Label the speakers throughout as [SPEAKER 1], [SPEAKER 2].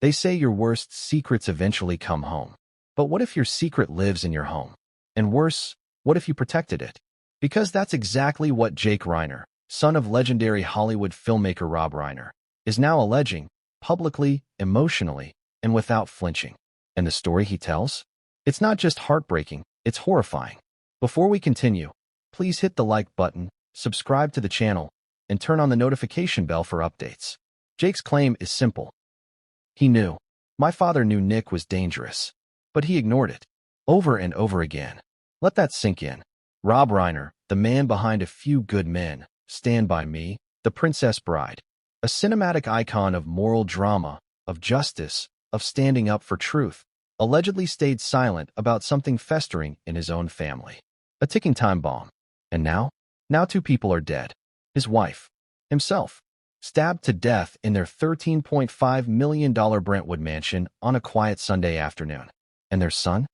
[SPEAKER 1] They say your worst secrets eventually come home. But what if your secret lives in your home? And worse, what if you protected it? Because that's exactly what Jake Reiner, son of legendary Hollywood filmmaker Rob Reiner, is now alleging, publicly, emotionally, and without flinching. And the story he tells? It's not just heartbreaking, it's horrifying. Before we continue, please hit the like button, subscribe to the channel, and turn on the notification bell for updates. Jake's claim is simple. He knew. My father knew Nick was dangerous. But he ignored it. Over and over again. Let that sink in. Rob Reiner, the man behind A Few Good Men, Stand By Me, The Princess Bride. A cinematic icon of moral drama, of justice, of standing up for truth, allegedly stayed silent about something festering in his own family. A ticking time bomb. And now? Now 2 people are dead. His wife. Himself. Stabbed to death in their $13.5 million Brentwood mansion on a quiet Sunday afternoon. And their son?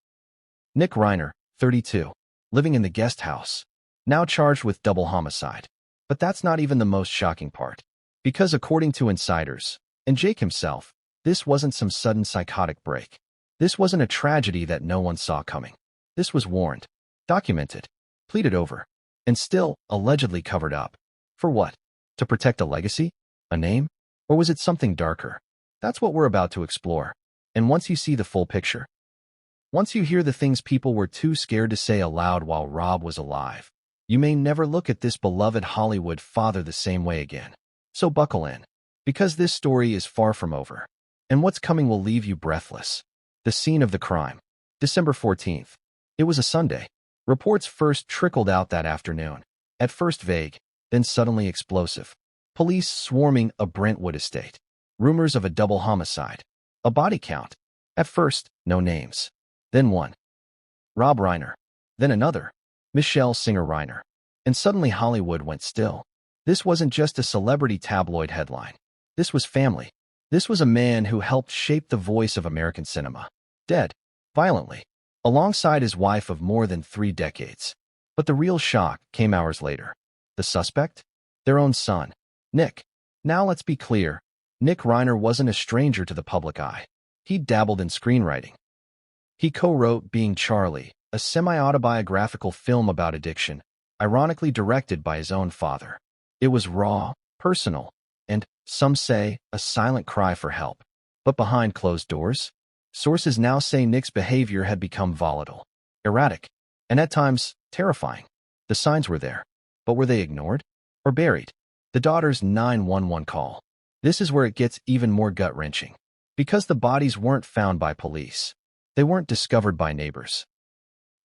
[SPEAKER 1] Nick Reiner, 32, living in the guest house, now charged with double homicide. But that's not even the most shocking part. Because according to insiders, and Jake himself, this wasn't some sudden psychotic break. This wasn't a tragedy that no one saw coming. This was warned, documented, pleaded over, and still allegedly covered up. For what? To protect a legacy? A name? Or was it something darker? That's what we're about to explore. And once you see the full picture, once you hear the things people were too scared to say aloud while Rob was alive, you may never look at this beloved Hollywood father the same way again. So buckle in, because this story is far from over. And what's coming will leave you breathless. The scene of the crime. December 14th. It was a Sunday. Reports first trickled out that afternoon. At first vague, then suddenly explosive. Police swarming a Brentwood estate. Rumors of a double homicide. A body count. At first, no names. Then one. Rob Reiner. Then another. Michelle Singer Reiner. And suddenly Hollywood went still. This wasn't just a celebrity tabloid headline. This was family. This was a man who helped shape the voice of American cinema. Dead. Violently. Alongside his wife of more than 3 decades. But the real shock came hours later. The suspect? Their own son. Nick. Now let's be clear. Nick Reiner wasn't a stranger to the public eye. He dabbled in screenwriting. He co-wrote Being Charlie, a semi-autobiographical film about addiction, ironically directed by his own father. It was raw, personal, and, some say, a silent cry for help. But behind closed doors, sources now say Nick's behavior had become volatile, erratic, and at times terrifying. The signs were there, but were they ignored or buried? The daughter's 911 call. This is where it gets even more gut-wrenching. Because the bodies weren't found by police. They weren't discovered by neighbors.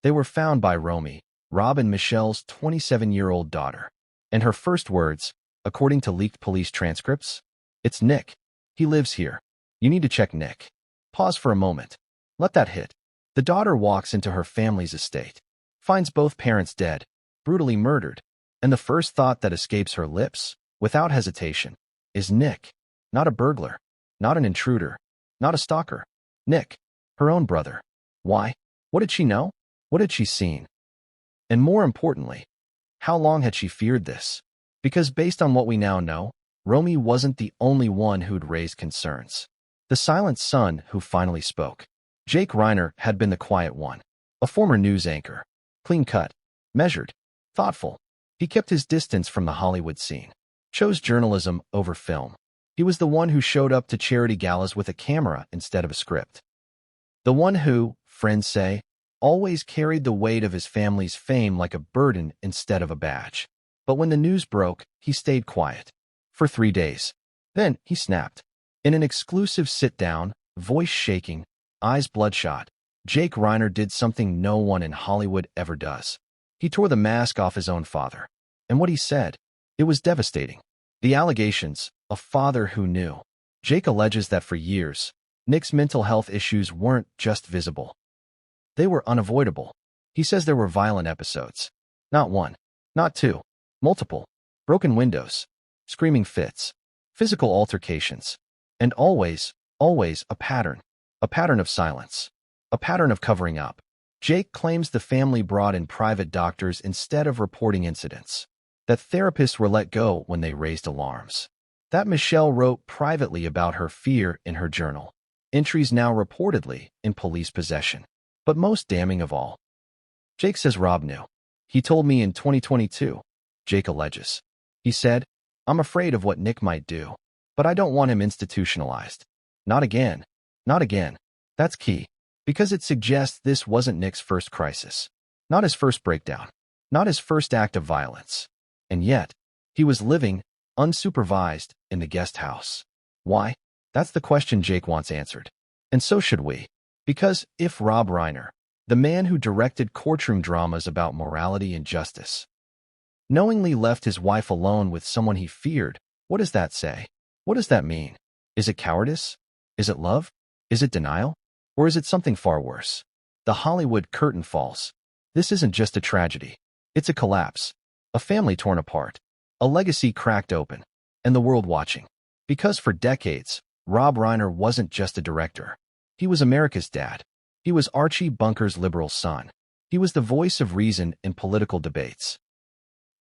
[SPEAKER 1] They were found by Romy, Rob and Michelle's 27-year-old daughter. And her first words, according to leaked police transcripts, "It's Nick. He lives here. You need to check Nick." Pause for a moment. Let that hit. The daughter walks into her family's estate, finds both parents dead, brutally murdered, and the first thought that escapes her lips, without hesitation, is Nick. Not a burglar, not an intruder, not a stalker. Nick, her own brother. Why? What did she know? What had she seen? And more importantly, how long had she feared this? Because based on what we now know, Romy wasn't the only one who'd raised concerns. The silent son who finally spoke. Jake Reiner had been the quiet one, a former news anchor. Clean-cut, measured, thoughtful. He kept his distance from the Hollywood scene. Chose journalism over film. He was the one who showed up to charity galas with a camera instead of a script. The one who, friends say, always carried the weight of his family's fame like a burden instead of a badge. But when the news broke, he stayed quiet. For 3 days. Then he snapped. In an exclusive sit-down, voice shaking, eyes bloodshot, Jake Reiner did something no one in Hollywood ever does. He tore the mask off his own father. And what he said, it was devastating. The allegations, a father who knew. Jake alleges that for years, Nick's mental health issues weren't just visible. They were unavoidable. He says there were violent episodes. Not one, not two, multiple. Broken windows, screaming fits, physical altercations. And always, always a pattern of silence, a pattern of covering up. Jake claims the family brought in private doctors instead of reporting incidents, that therapists were let go when they raised alarms, that Michelle wrote privately about her fear in her journal. entries now reportedly in police possession. But most damning of all, Jake says Rob knew. He told me in 2022, Jake alleges. He said, I'm afraid of what Nick might do, but I don't want him institutionalized. Not again. Not again. That's key, because it suggests this wasn't Nick's first crisis, not his first breakdown, not his first act of violence. And yet, he was living, unsupervised, in the guest house. Why? That's the question Jake wants answered. And so should we. Because if Rob Reiner, the man who directed courtroom dramas about morality and justice, knowingly left his wife alone with someone he feared, what does that say? What does that mean? Is it cowardice? Is it love? Is it denial? Or is it something far worse? The Hollywood curtain falls. This isn't just a tragedy. It's a collapse. A family torn apart. A legacy cracked open. And the world watching. Because for decades, Rob Reiner wasn't just a director. He was America's dad. He was Archie Bunker's liberal son. He was the voice of reason in political debates.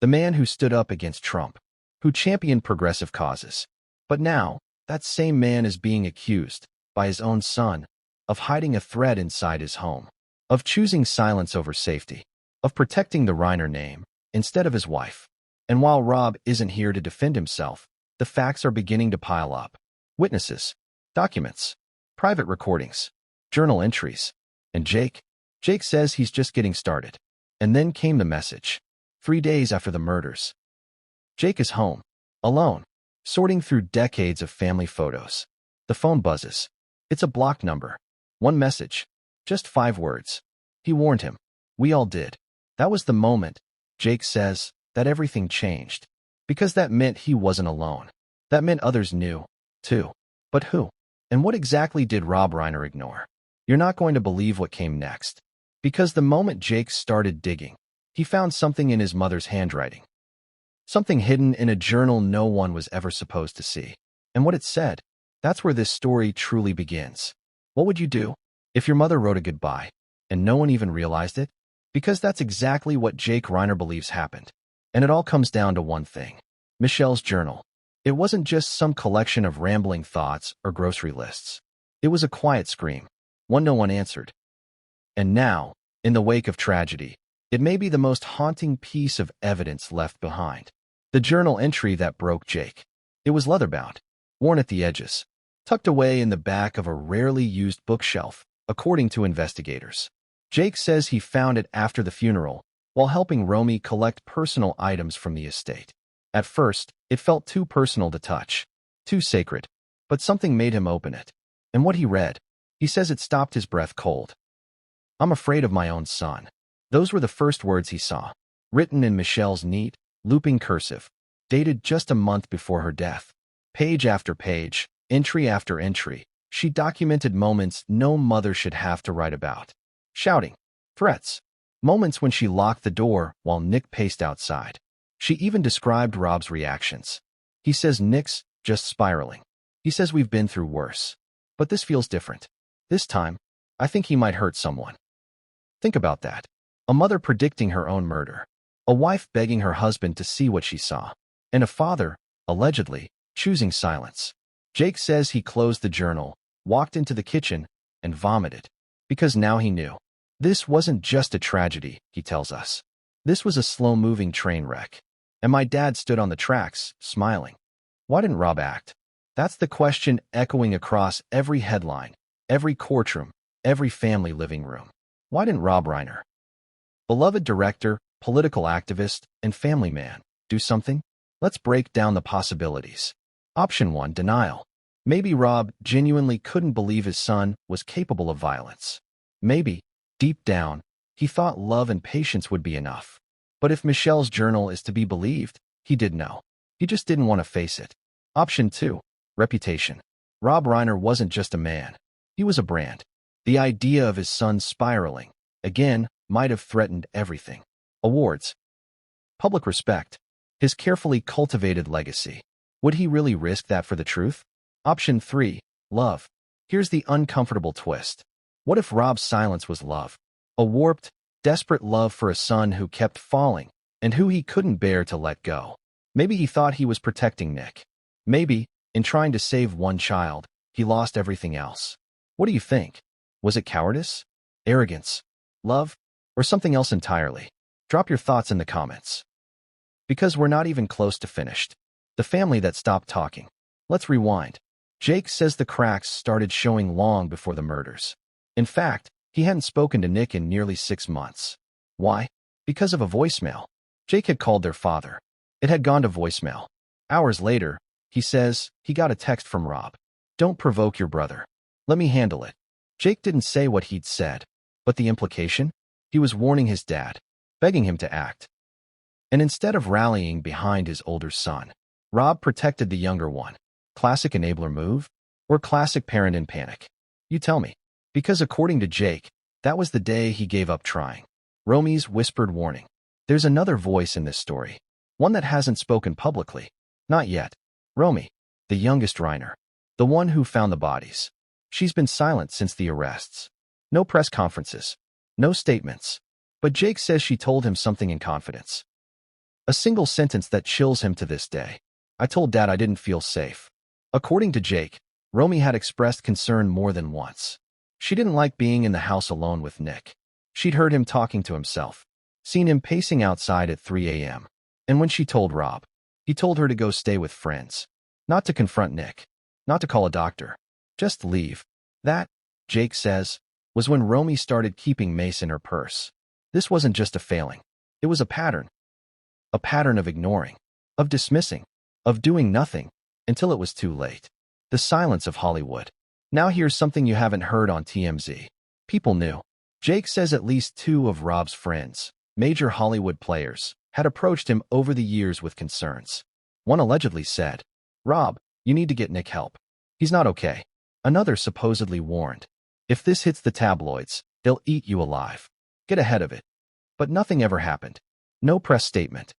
[SPEAKER 1] The man who stood up against Trump, who championed progressive causes. But now, that same man is being accused, by his own son, of hiding a threat inside his home, of choosing silence over safety, of protecting the Reiner name instead of his wife. And while Rob isn't here to defend himself, the facts are beginning to pile up. Witnesses, documents, private recordings, journal entries. And Jake says he's just getting started. And then came the message. 3 days after the murders. Jake is home, alone, sorting through decades of family photos. The phone buzzes. It's a blocked number. One message. Just 5 words. He warned him. We all did. That was the moment, Jake says, that everything changed. Because that meant he wasn't alone. That meant others knew, too. But who? And what exactly did Rob Reiner ignore? You're not going to believe what came next. Because the moment Jake started digging, he found something in his mother's handwriting. Something hidden in a journal no one was ever supposed to see. And what it said, that's where this story truly begins. What would you do if your mother wrote a goodbye and no one even realized it? Because that's exactly what Jake Reiner believes happened. And it all comes down to one thing. Michelle's journal. It wasn't just some collection of rambling thoughts or grocery lists. It was a quiet scream, one no one answered. And now, in the wake of tragedy, it may be the most haunting piece of evidence left behind. The journal entry that broke Jake. It was leather-bound, worn at the edges, tucked away in the back of a rarely used bookshelf, according to investigators. Jake says he found it after the funeral, while helping Romy collect personal items from the estate. At first, it felt too personal to touch, too sacred, but something made him open it. And what he read, he says it stopped his breath cold. I'm afraid of my own son. Those were the first words he saw, written in Michelle's neat, looping cursive, dated just a month before her death. Page after page, entry after entry, she documented moments no mother should have to write about. Shouting, threats, moments when she locked the door while Nick paced outside. She even described Rob's reactions. He says Nick's just spiraling. He says we've been through worse. But this feels different. This time, I think he might hurt someone. Think about that. A mother predicting her own murder. A wife begging her husband to see what she saw. And a father, allegedly, choosing silence. Jake says he closed the journal, walked into the kitchen, and vomited. Because now he knew. This wasn't just a tragedy, he tells us. This was a slow-moving train wreck. And my dad stood on the tracks, smiling. Why didn't Rob act? That's the question echoing across every headline, every courtroom, every family living room. Why didn't Rob Reiner, beloved director, political activist, and family man, do something? Let's break down the possibilities. Option 1, denial. Maybe Rob genuinely couldn't believe his son was capable of violence. Maybe, deep down, he thought love and patience would be enough. But if Michelle's journal is to be believed, he did know. He just didn't want to face it. Option 2, reputation. Rob Reiner wasn't just a man. He was a brand. The idea of his son spiraling, again, might have threatened everything. Awards. Public respect. His carefully cultivated legacy. Would he really risk that for the truth? Option 3, love. Here's the uncomfortable twist. What if Rob's silence was love? A warped, desperate love for a son who kept falling, and who he couldn't bear to let go. Maybe he thought he was protecting Nick. Maybe, in trying to save one child, he lost everything else. What do you think? Was it cowardice, arrogance, love, or something else entirely? Drop your thoughts in the comments. Because we're not even close to finished. The family that stopped talking. Let's rewind. Jake says the cracks started showing long before the murders. In fact, he hadn't spoken to Nick in nearly 6 months. Why? Because of a voicemail. Jake had called their father. It had gone to voicemail. Hours later, he says he got a text from Rob. Don't provoke your brother. Let me handle it. Jake didn't say what he'd said, but the implication? He was warning his dad, begging him to act. And instead of rallying behind his older son, Rob protected the younger one. Classic enabler move? Or classic parent in panic? You tell me. Because according to Jake, that was the day he gave up trying. Romy's whispered warning. There's another voice in this story. One that hasn't spoken publicly. Not yet. Romy, the youngest Reiner. The one who found the bodies. She's been silent since the arrests. No press conferences. No statements. But Jake says she told him something in confidence. A single sentence that chills him to this day. I told Dad I didn't feel safe. According to Jake, Romy had expressed concern more than once. She didn't like being in the house alone with Nick. She'd heard him talking to himself, seen him pacing outside at 3 a.m. And when she told Rob, he told her to go stay with friends. Not to confront Nick. Not to call a doctor. Just leave. That, Jake says, was when Romy started keeping mace in her purse. This wasn't just a failing. It was a pattern. A pattern of ignoring, of dismissing, of doing nothing, until it was too late. The silence of Hollywood. Now here's something you haven't heard on TMZ. People knew. Jake says at least 2 of Rob's friends, major Hollywood players, had approached him over the years with concerns. One allegedly said, Rob, you need to get Nick help. He's not okay. Another supposedly warned, if this hits the tabloids, they'll eat you alive. Get ahead of it. But nothing ever happened. No press statement.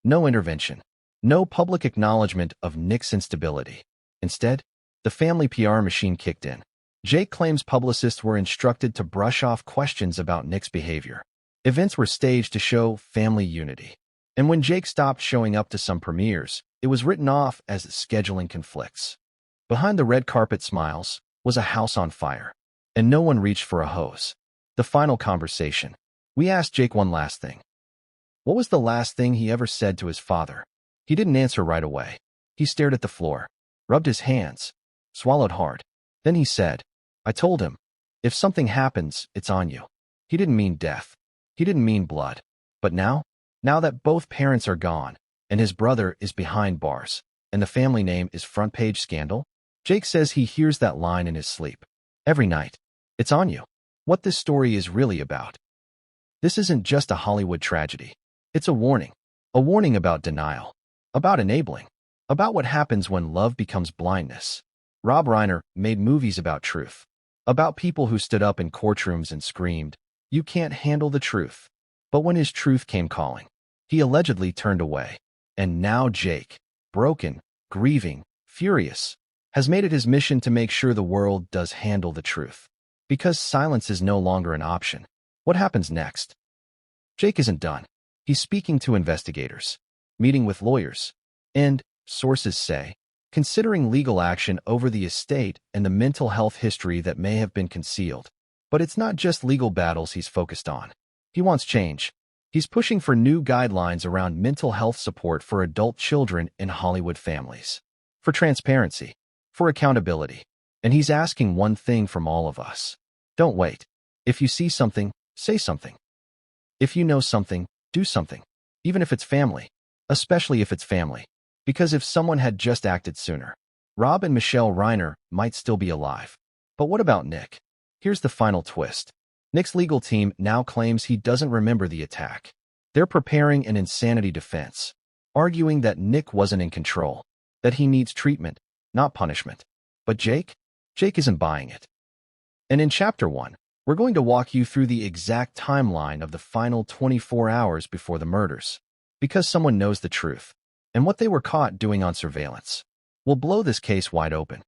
[SPEAKER 1] No intervention. No public acknowledgement of Nick's instability. Instead, the family PR machine kicked in. Jake claims publicists were instructed to brush off questions about Nick's behavior. Events were staged to show family unity. And when Jake stopped showing up to some premieres, it was written off as scheduling conflicts. Behind the red carpet smiles was a house on fire, and no one reached for a hose. The final conversation. We asked Jake one last thing. What was the last thing he ever said to his father? He didn't answer right away. He stared at the floor, rubbed his hands, swallowed hard. Then he said, I told him, if something happens, it's on you. He didn't mean death. He didn't mean blood. But now that both parents are gone, and his brother is behind bars, and the family name is front page scandal, Jake says he hears that line in his sleep. Every night. It's on you. What this story is really about. This isn't just a Hollywood tragedy. It's a warning. A warning about denial. About enabling. About what happens when love becomes blindness. Rob Reiner made movies about truth. About people who stood up in courtrooms and screamed, you can't handle the truth. But when his truth came calling, he allegedly turned away. And now Jake, broken, grieving, furious, has made it his mission to make sure the world does handle the truth. Because silence is no longer an option. What happens next? Jake isn't done. He's speaking to investigators, meeting with lawyers, and, sources say, considering legal action over the estate and the mental health history that may have been concealed. But it's not just legal battles he's focused on. He wants change. He's pushing for new guidelines around mental health support for adult children in Hollywood families. For transparency. For accountability. And he's asking one thing from all of us. Don't wait. If you see something, say something. If you know something, do something. Even if it's family. Especially if it's family. Because if someone had just acted sooner, Rob and Michelle Reiner might still be alive. But what about Nick? Here's the final twist. Nick's legal team now claims he doesn't remember the attack. They're preparing an insanity defense, arguing that Nick wasn't in control, that he needs treatment, not punishment. But Jake isn't buying it. And in Chapter 1, we're going to walk you through the exact timeline of the final 24 hours before the murders. Because someone knows the truth. And what they were caught doing on surveillance. We'll blow this case wide open.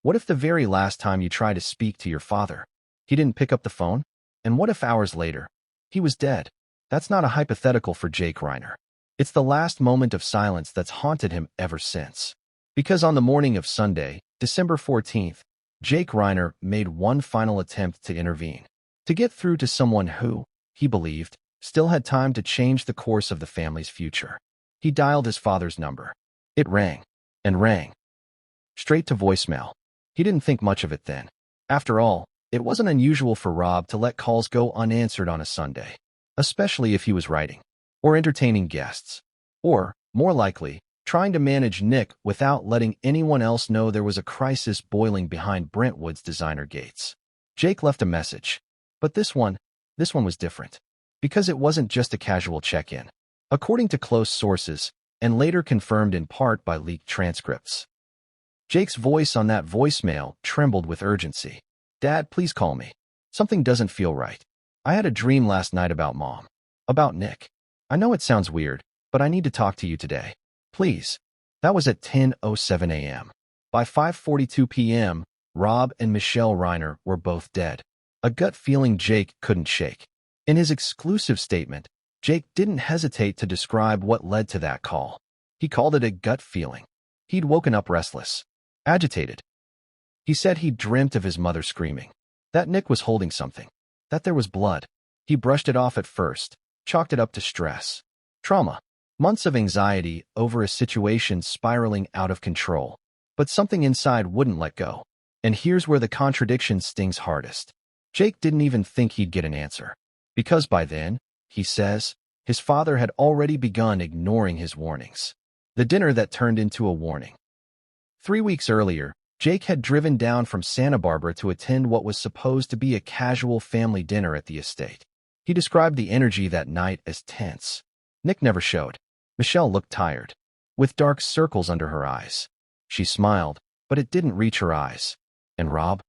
[SPEAKER 1] What if the very last time you try to speak to your father, he didn't pick up the phone? And what if hours later, he was dead? That's not a hypothetical for Jake Reiner. It's the last moment of silence that's haunted him ever since. Because on the morning of Sunday, December 14th, Jake Reiner made one final attempt to intervene, to get through to someone who, he believed, still had time to change the course of the family's future. He dialed his father's number. It rang, and rang. Straight to voicemail. He didn't think much of it then. After all, it wasn't unusual for Rob to let calls go unanswered on a Sunday, especially if he was writing, or entertaining guests, or, more likely, trying to manage Nick without letting anyone else know there was a crisis boiling behind Brentwood's designer gates. Jake left a message, but this one was different, because it wasn't just a casual check-in. According to close sources, and later confirmed in part by leaked transcripts, Jake's voice on that voicemail trembled with urgency. "Dad, please call me. Something doesn't feel right. I had a dream last night about Mom. About Nick. I know it sounds weird, but I need to talk to you today. Please." That was at 10:07 a.m. By 5:42 p.m., Rob and Michelle Reiner were both dead. A gut feeling Jake couldn't shake. In his exclusive statement, Jake didn't hesitate to describe what led to that call. He called it a gut feeling. He'd woken up restless, agitated. He said he'd dreamt of his mother screaming, that Nick was holding something, that there was blood. He brushed it off at first, chalked it up to stress, trauma, months of anxiety over a situation spiraling out of control. But something inside wouldn't let go. And here's where the contradiction stings hardest. Jake didn't even think he'd get an answer, because by then, he says, his father had already begun ignoring his warnings. The dinner that turned into a warning. 3 weeks earlier, Jake had driven down from Santa Barbara to attend what was supposed to be a casual family dinner at the estate. He described the energy that night as tense. Nick never showed. Michelle looked tired, with dark circles under her eyes. She smiled, but it didn't reach her eyes. And Rob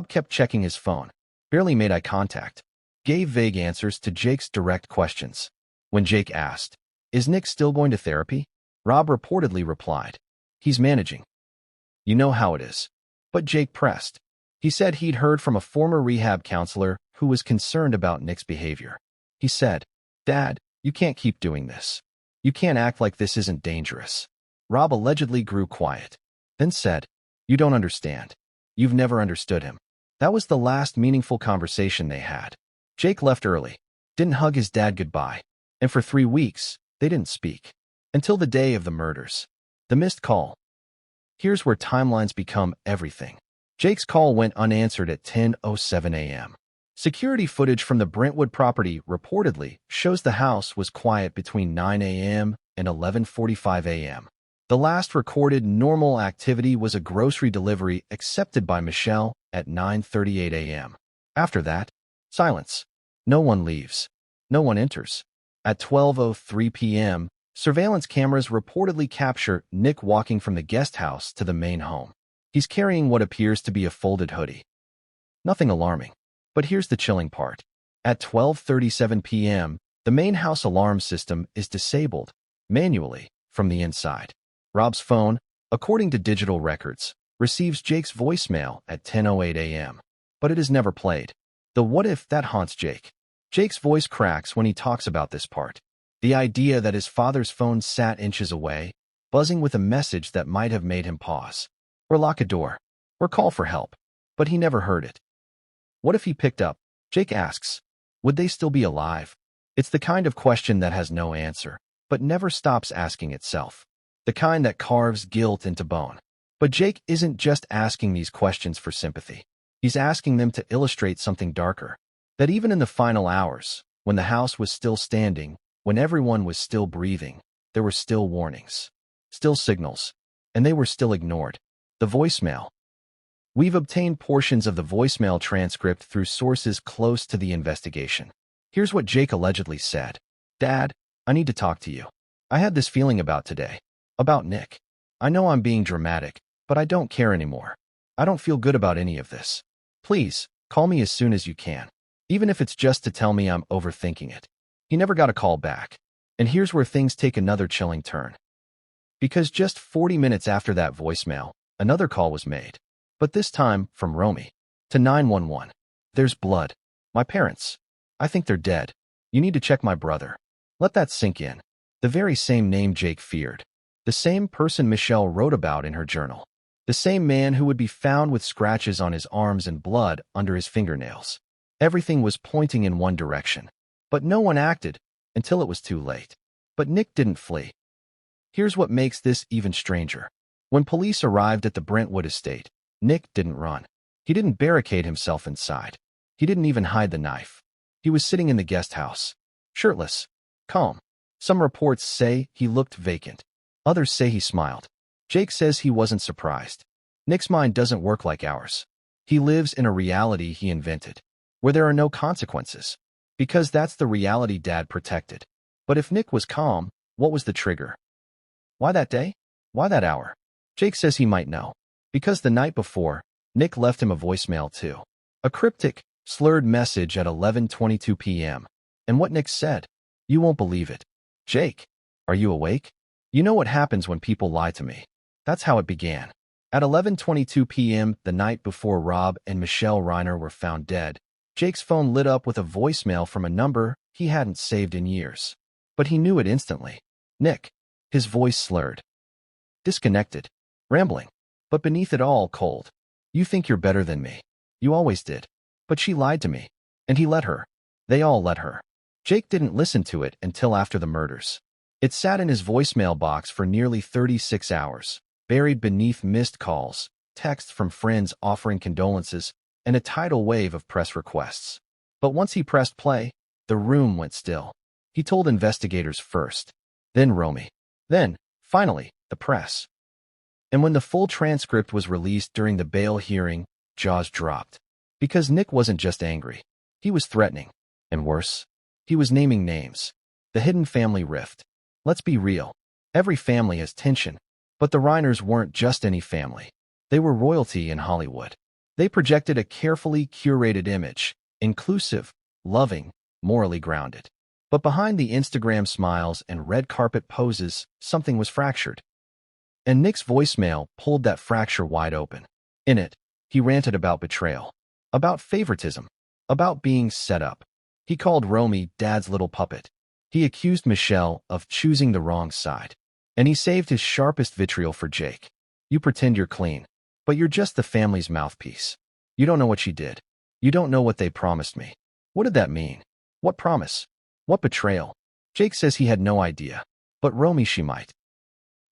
[SPEAKER 1] kept checking his phone, barely made eye contact, gave vague answers to Jake's direct questions. When Jake asked, "Is Nick still going to therapy?" Rob reportedly replied, "He's managing. You know how it is." But Jake pressed. He said he'd heard from a former rehab counselor who was concerned about Nick's behavior. He said, "Dad, you can't keep doing this. You can't act like this isn't dangerous." Rob allegedly grew quiet, then said, "You don't understand. You've never understood him." That was the last meaningful conversation they had. Jake left early, didn't hug his dad goodbye, and for 3 weeks, they didn't speak. Until the day of the murders. The missed call. Here's where timelines become everything. Jake's call went unanswered at 10:07 a.m. Security footage from the Brentwood property reportedly shows the house was quiet between 9 a.m. and 11:45 a.m. The last recorded normal activity was a grocery delivery accepted by Michelle at 9:38 a.m. After that, silence. No one leaves. No one enters. At 12:03 p.m., surveillance cameras reportedly capture Nick walking from the guest house to the main home. He's carrying what appears to be a folded hoodie. Nothing alarming. But here's the chilling part. At 12:37 p.m., the main house alarm system is disabled, manually, from the inside. Rob's phone, according to digital records, receives Jake's voicemail at 10:08 a.m. But it is never played. The what if that haunts Jake. Jake's voice cracks when he talks about this part. The idea that his father's phone sat inches away, buzzing with a message that might have made him pause, or lock a door, or call for help. But he never heard it. What if he picked up? Jake asks. Would they still be alive? It's the kind of question that has no answer, but never stops asking itself. The kind that carves guilt into bone. But Jake isn't just asking these questions for sympathy. He's asking them to illustrate something darker. That even in the final hours, when the house was still standing, when everyone was still breathing, there were still warnings, still signals, and they were still ignored. The voicemail. We've obtained portions of the voicemail transcript through sources close to the investigation. Here's what Jake allegedly said. "Dad, I need to talk to you. I had this feeling about today. About Nick. I know I'm being dramatic, but I don't care anymore. I don't feel good about any of this. Please, call me as soon as you can. Even if it's just to tell me I'm overthinking it." He never got a call back. And here's where things take another chilling turn. Because just 40 minutes after that voicemail, another call was made. But this time from Romy to 911. "There's blood. My parents. I think they're dead. You need to check my brother." Let that sink in. The very same name Jake feared. The same person Michelle wrote about in her journal. The same man who would be found with scratches on his arms and blood under his fingernails. Everything was pointing in one direction. But no one acted until it was too late. But Nick didn't flee. Here's what makes this even stranger. When police arrived at the Brentwood estate, Nick didn't run. He didn't barricade himself inside. He didn't even hide the knife. He was sitting in the guest house, shirtless, calm. Some reports say he looked vacant. Others say he smiled. Jake says he wasn't surprised. Nick's mind doesn't work like ours. He lives in a reality he invented, where there are no consequences. Because that's the reality Dad protected. But if Nick was calm, what was the trigger? Why that day? Why that hour? Jake says he might know. Because the night before, Nick left him a voicemail too. A cryptic, slurred message at 11:22 p.m. And what Nick said? You won't believe it. Jake, are you awake? You know what happens when people lie to me. That's how it began. At 11:22 p.m. the night before Rob and Michelle Reiner were found dead, Jake's phone lit up with a voicemail from a number he hadn't saved in years. But he knew it instantly. Nick. His voice slurred. Disconnected. Rambling. But beneath it all, cold. You think you're better than me. You always did. But she lied to me. And he let her. They all let her. Jake didn't listen to it until after the murders. It sat in his voicemail box for nearly 36 hours, buried beneath missed calls, texts from friends offering condolences, and a tidal wave of press requests. But once he pressed play, the room went still. He told investigators first, then Romy, then, finally, the press. And when the full transcript was released during the bail hearing, jaws dropped. Because Nick wasn't just angry. He was threatening. And worse, he was naming names. The hidden family rift. Let's be real. Every family has tension. But the Reiners weren't just any family. They were royalty in Hollywood. They projected a carefully curated image, inclusive, loving, morally grounded. But behind the Instagram smiles and red carpet poses, something was fractured. And Nick's voicemail pulled that fracture wide open. In it, he ranted about betrayal, about favoritism, about being set up. He called Romy Dad's little puppet. He accused Michelle of choosing the wrong side. And he saved his sharpest vitriol for Jake. You pretend you're clean, but you're just the family's mouthpiece. You don't know what she did. You don't know what they promised me. What did that mean? What promise? What betrayal? Jake says he had no idea, but Romy she might.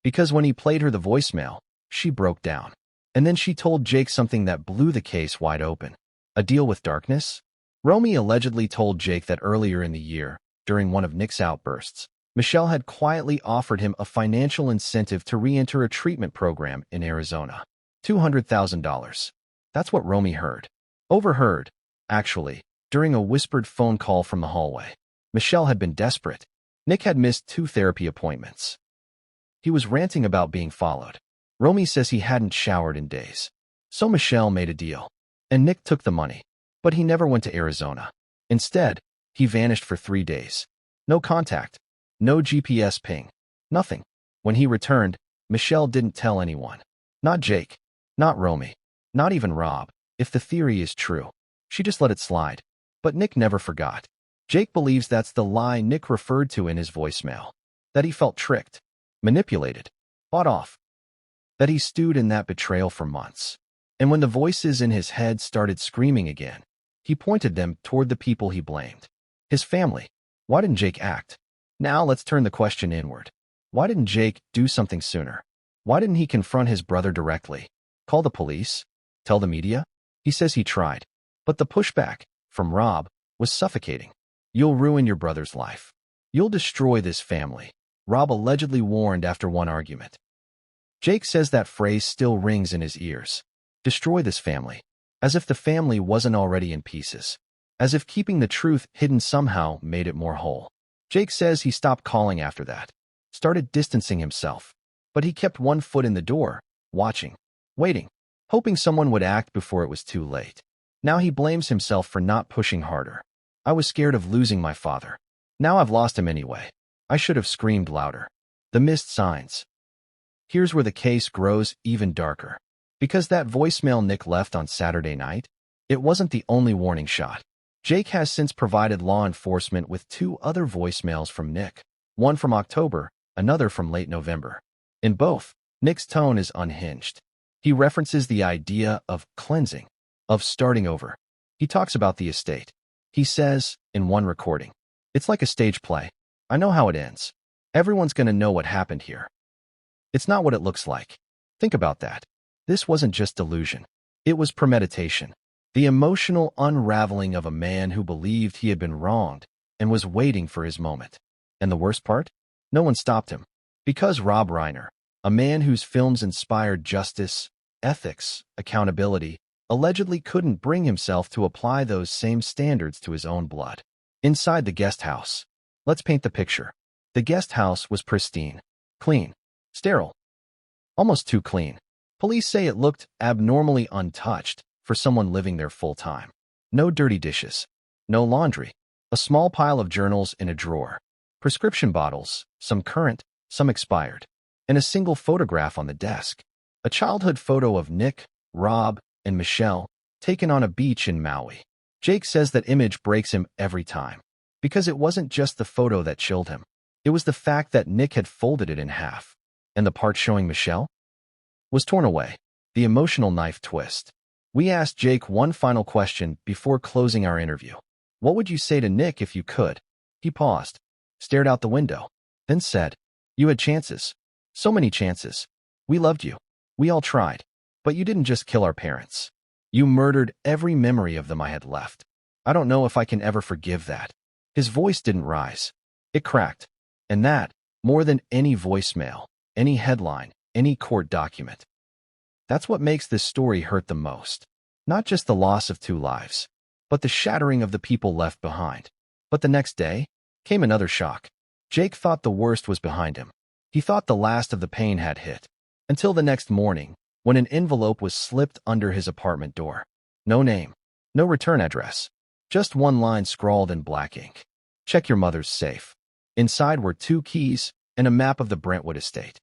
[SPEAKER 1] Because when he played her the voicemail, she broke down. And then she told Jake something that blew the case wide open. A deal with darkness? Romy allegedly told Jake that earlier in the year, during one of Nick's outbursts, Michelle had quietly offered him a financial incentive to re-enter a treatment program in Arizona. $200,000. That's what Romy heard. Overheard, actually, during a whispered phone call from the hallway. Michelle had been desperate. Nick had missed 2 therapy appointments. He was ranting about being followed. Romy says he hadn't showered in days. So Michelle made a deal. And Nick took the money. But he never went to Arizona. Instead, he vanished for 3 days. No contact. No GPS ping. Nothing. When he returned, Michelle didn't tell anyone. Not Jake. Not Romy. Not even Rob. If the theory is true, she just let it slide. But Nick never forgot. Jake believes that's the lie Nick referred to in his voicemail. That he felt tricked, manipulated, bought off. That he stewed in that betrayal for months. And when the voices in his head started screaming again, he pointed them toward the people he blamed. His family. Why didn't Jake act? Now let's turn the question inward. Why didn't Jake do something sooner? Why didn't he confront his brother directly? Call the police? Tell the media? He says he tried. But the pushback, from Rob, was suffocating. You'll ruin your brother's life. You'll destroy this family, Rob allegedly warned after one argument. Jake says that phrase still rings in his ears. Destroy this family. As if the family wasn't already in pieces. As if keeping the truth hidden somehow made it more whole. Jake says he stopped calling after that. Started distancing himself. But he kept one foot in the door, watching, waiting, hoping someone would act before it was too late. Now he blames himself for not pushing harder. I was scared of losing my father. Now I've lost him anyway. I should have screamed louder. The missed signs. Here's where the case grows even darker. Because that voicemail Nick left on Saturday night, it wasn't the only warning shot. Jake has since provided law enforcement with 2 other voicemails from Nick. One from October, another from late November. In both, Nick's tone is unhinged. He references the idea of cleansing, of starting over. He talks about the estate. He says, in one recording, "It's like a stage play. I know how it ends. Everyone's going to know what happened here. It's not what it looks like." Think about that. This wasn't just delusion. It was premeditation. The emotional unraveling of a man who believed he had been wronged and was waiting for his moment. And the worst part? No one stopped him. Because Rob Reiner, a man whose films inspired justice, ethics, accountability, allegedly couldn't bring himself to apply those same standards to his own blood. Inside the guest house. Let's paint the picture. The guest house was pristine, clean, sterile. Almost too clean. Police say it looked abnormally untouched for someone living there full-time. No dirty dishes. No laundry. A small pile of journals in a drawer. Prescription bottles, some current, some expired. And a single photograph on the desk. A childhood photo of Nick, Rob, and Michelle, taken on a beach in Maui. Jake says that image breaks him every time. Because it wasn't just the photo that chilled him. It was the fact that Nick had folded it in half. And the part showing Michelle was torn away. The emotional knife twist. We asked Jake one final question before closing our interview. What would you say to Nick if you could? He paused, stared out the window, then said, "You had chances. So many chances. We loved you. We all tried. But you didn't just kill our parents. You murdered every memory of them I had left. I don't know if I can ever forgive that." His voice didn't rise. It cracked. And that, more than any voicemail, any headline, any court document. That's what makes this story hurt the most. Not just the loss of 2 lives, but the shattering of the people left behind. But the next day came another shock. Jake thought the worst was behind him. He thought the last of the pain had hit. Until the next morning, when an envelope was slipped under his apartment door. No name, no return address. Just one line scrawled in black ink. "Check your mother's safe." Inside were 2 keys and a map of the Brentwood estate.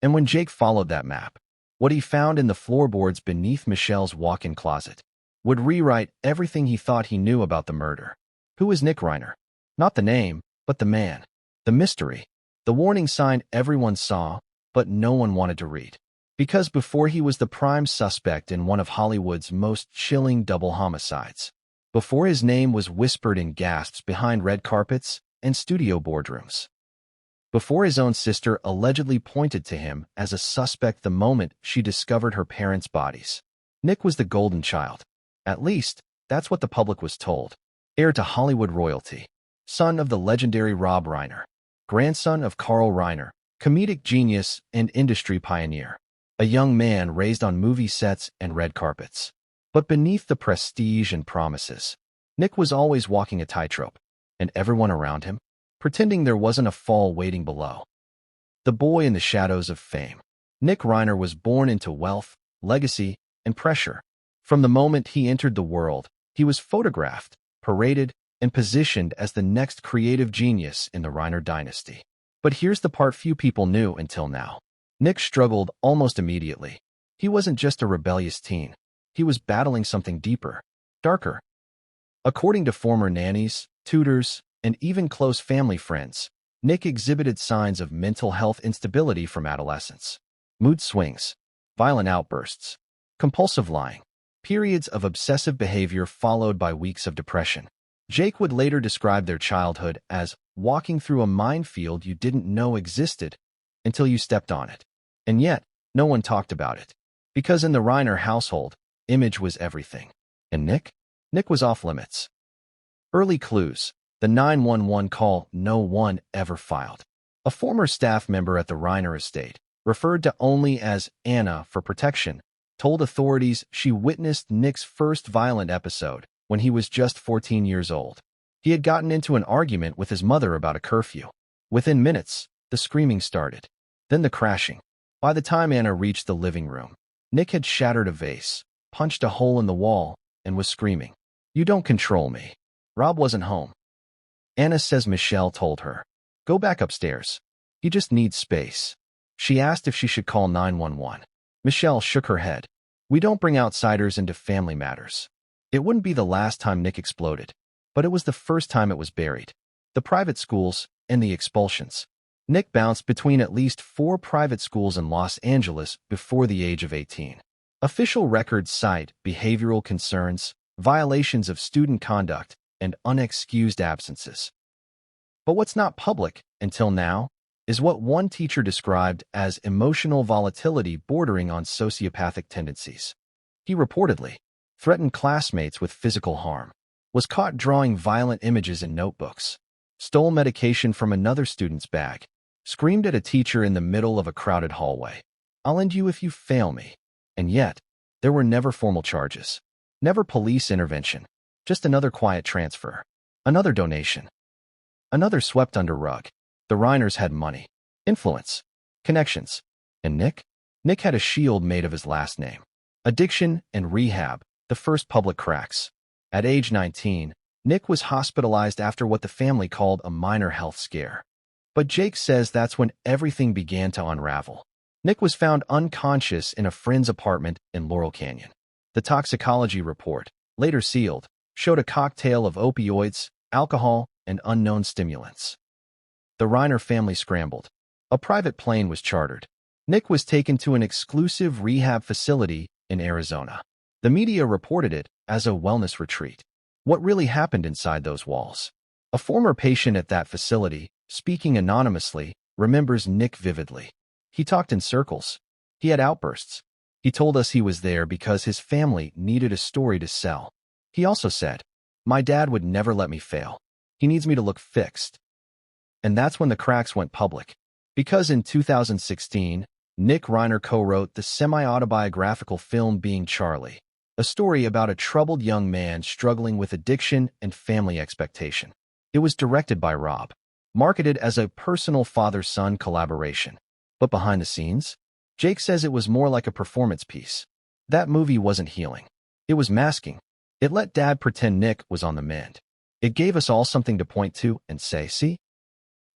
[SPEAKER 1] And when Jake followed that map, what he found in the floorboards beneath Michelle's walk-in closet would rewrite everything he thought he knew about the murder. Who was Nick Reiner? Not the name, but the man. The mystery. The warning sign everyone saw, but no one wanted to read. Because before he was the prime suspect in one of Hollywood's most chilling double homicides. Before his name was whispered in gasps behind red carpets and studio boardrooms. Before his own sister allegedly pointed to him as a suspect the moment she discovered her parents' bodies. Nick was the golden child. At least, that's what the public was told. Heir to Hollywood royalty. Son of the legendary Rob Reiner. Grandson of Carl Reiner, comedic genius and industry pioneer. A young man raised on movie sets and red carpets. But beneath the prestige and promises, Nick was always walking a tightrope, and everyone around him, pretending there wasn't a fall waiting below. The boy in the shadows of fame. Nick Reiner was born into wealth, legacy, and pressure. From the moment he entered the world, he was photographed, paraded, and positioned as the next creative genius in the Reiner dynasty. But here's the part few people knew until now. Nick struggled almost immediately. He wasn't just a rebellious teen. He was battling something deeper, darker. According to former nannies, tutors, and even close family friends, Nick exhibited signs of mental health instability from adolescence. Mood swings, violent outbursts, compulsive lying, periods of obsessive behavior followed by weeks of depression. Jake would later describe their childhood as walking through a minefield you didn't know existed until you stepped on it. And yet, no one talked about it. Because in the Reiner household, image was everything. And Nick? Nick was off limits. Early clues. The 911 call no one ever filed. A former staff member at the Reiner estate, referred to only as Anna for protection, told authorities she witnessed Nick's first violent episode when he was just 14 years old. He had gotten into an argument with his mother about a curfew. Within minutes, the screaming started. Then the crashing. By the time Anna reached the living room, Nick had shattered a vase, punched a hole in the wall, and was screaming, "You don't control me." Rob wasn't home. Anna says Michelle told her, "Go back upstairs. He just needs space." She asked if she should call 911. Michelle shook her head. "We don't bring outsiders into family matters." It wouldn't be the last time Nick exploded, but it was the first time it was buried. The private schools and the expulsions. Nick bounced between at least 4 private schools in Los Angeles before the age of 18. Official records cite behavioral concerns, violations of student conduct, and unexcused absences. But what's not public, until now, is what one teacher described as emotional volatility bordering on sociopathic tendencies. He reportedly threatened classmates with physical harm, was caught drawing violent images in notebooks, stole medication from another student's bag, screamed at a teacher in the middle of a crowded hallway. "I'll end you if you fail me." And yet, there were never formal charges, never police intervention, just another quiet transfer, another donation, another swept under rug. The Reiners had money, influence, connections. And Nick? Nick had a shield made of his last name. Addiction and rehab, the first public cracks. At age 19, Nick was hospitalized after what the family called a minor health scare. But Jake says that's when everything began to unravel. Nick was found unconscious in a friend's apartment in Laurel Canyon. The toxicology report, later sealed, showed a cocktail of opioids, alcohol, and unknown stimulants. The Reiner family scrambled. A private plane was chartered. Nick was taken to an exclusive rehab facility in Arizona. The media reported it as a wellness retreat. What really happened inside those walls? A former patient at that facility, speaking anonymously, remembers Nick vividly. He talked in circles. He had outbursts. He told us he was there because his family needed a story to sell. He also said, "My dad would never let me fail. He needs me to look fixed." And that's when the cracks went public. Because in 2016, Nick Reiner co-wrote the semi-autobiographical film Being Charlie, a story about a troubled young man struggling with addiction and family expectation. It was directed by Rob, marketed as a personal father-son collaboration. But behind the scenes, Jake says it was more like a performance piece. That movie wasn't healing. It was masking. It let Dad pretend Nick was on the mend. It gave us all something to point to and say, "See?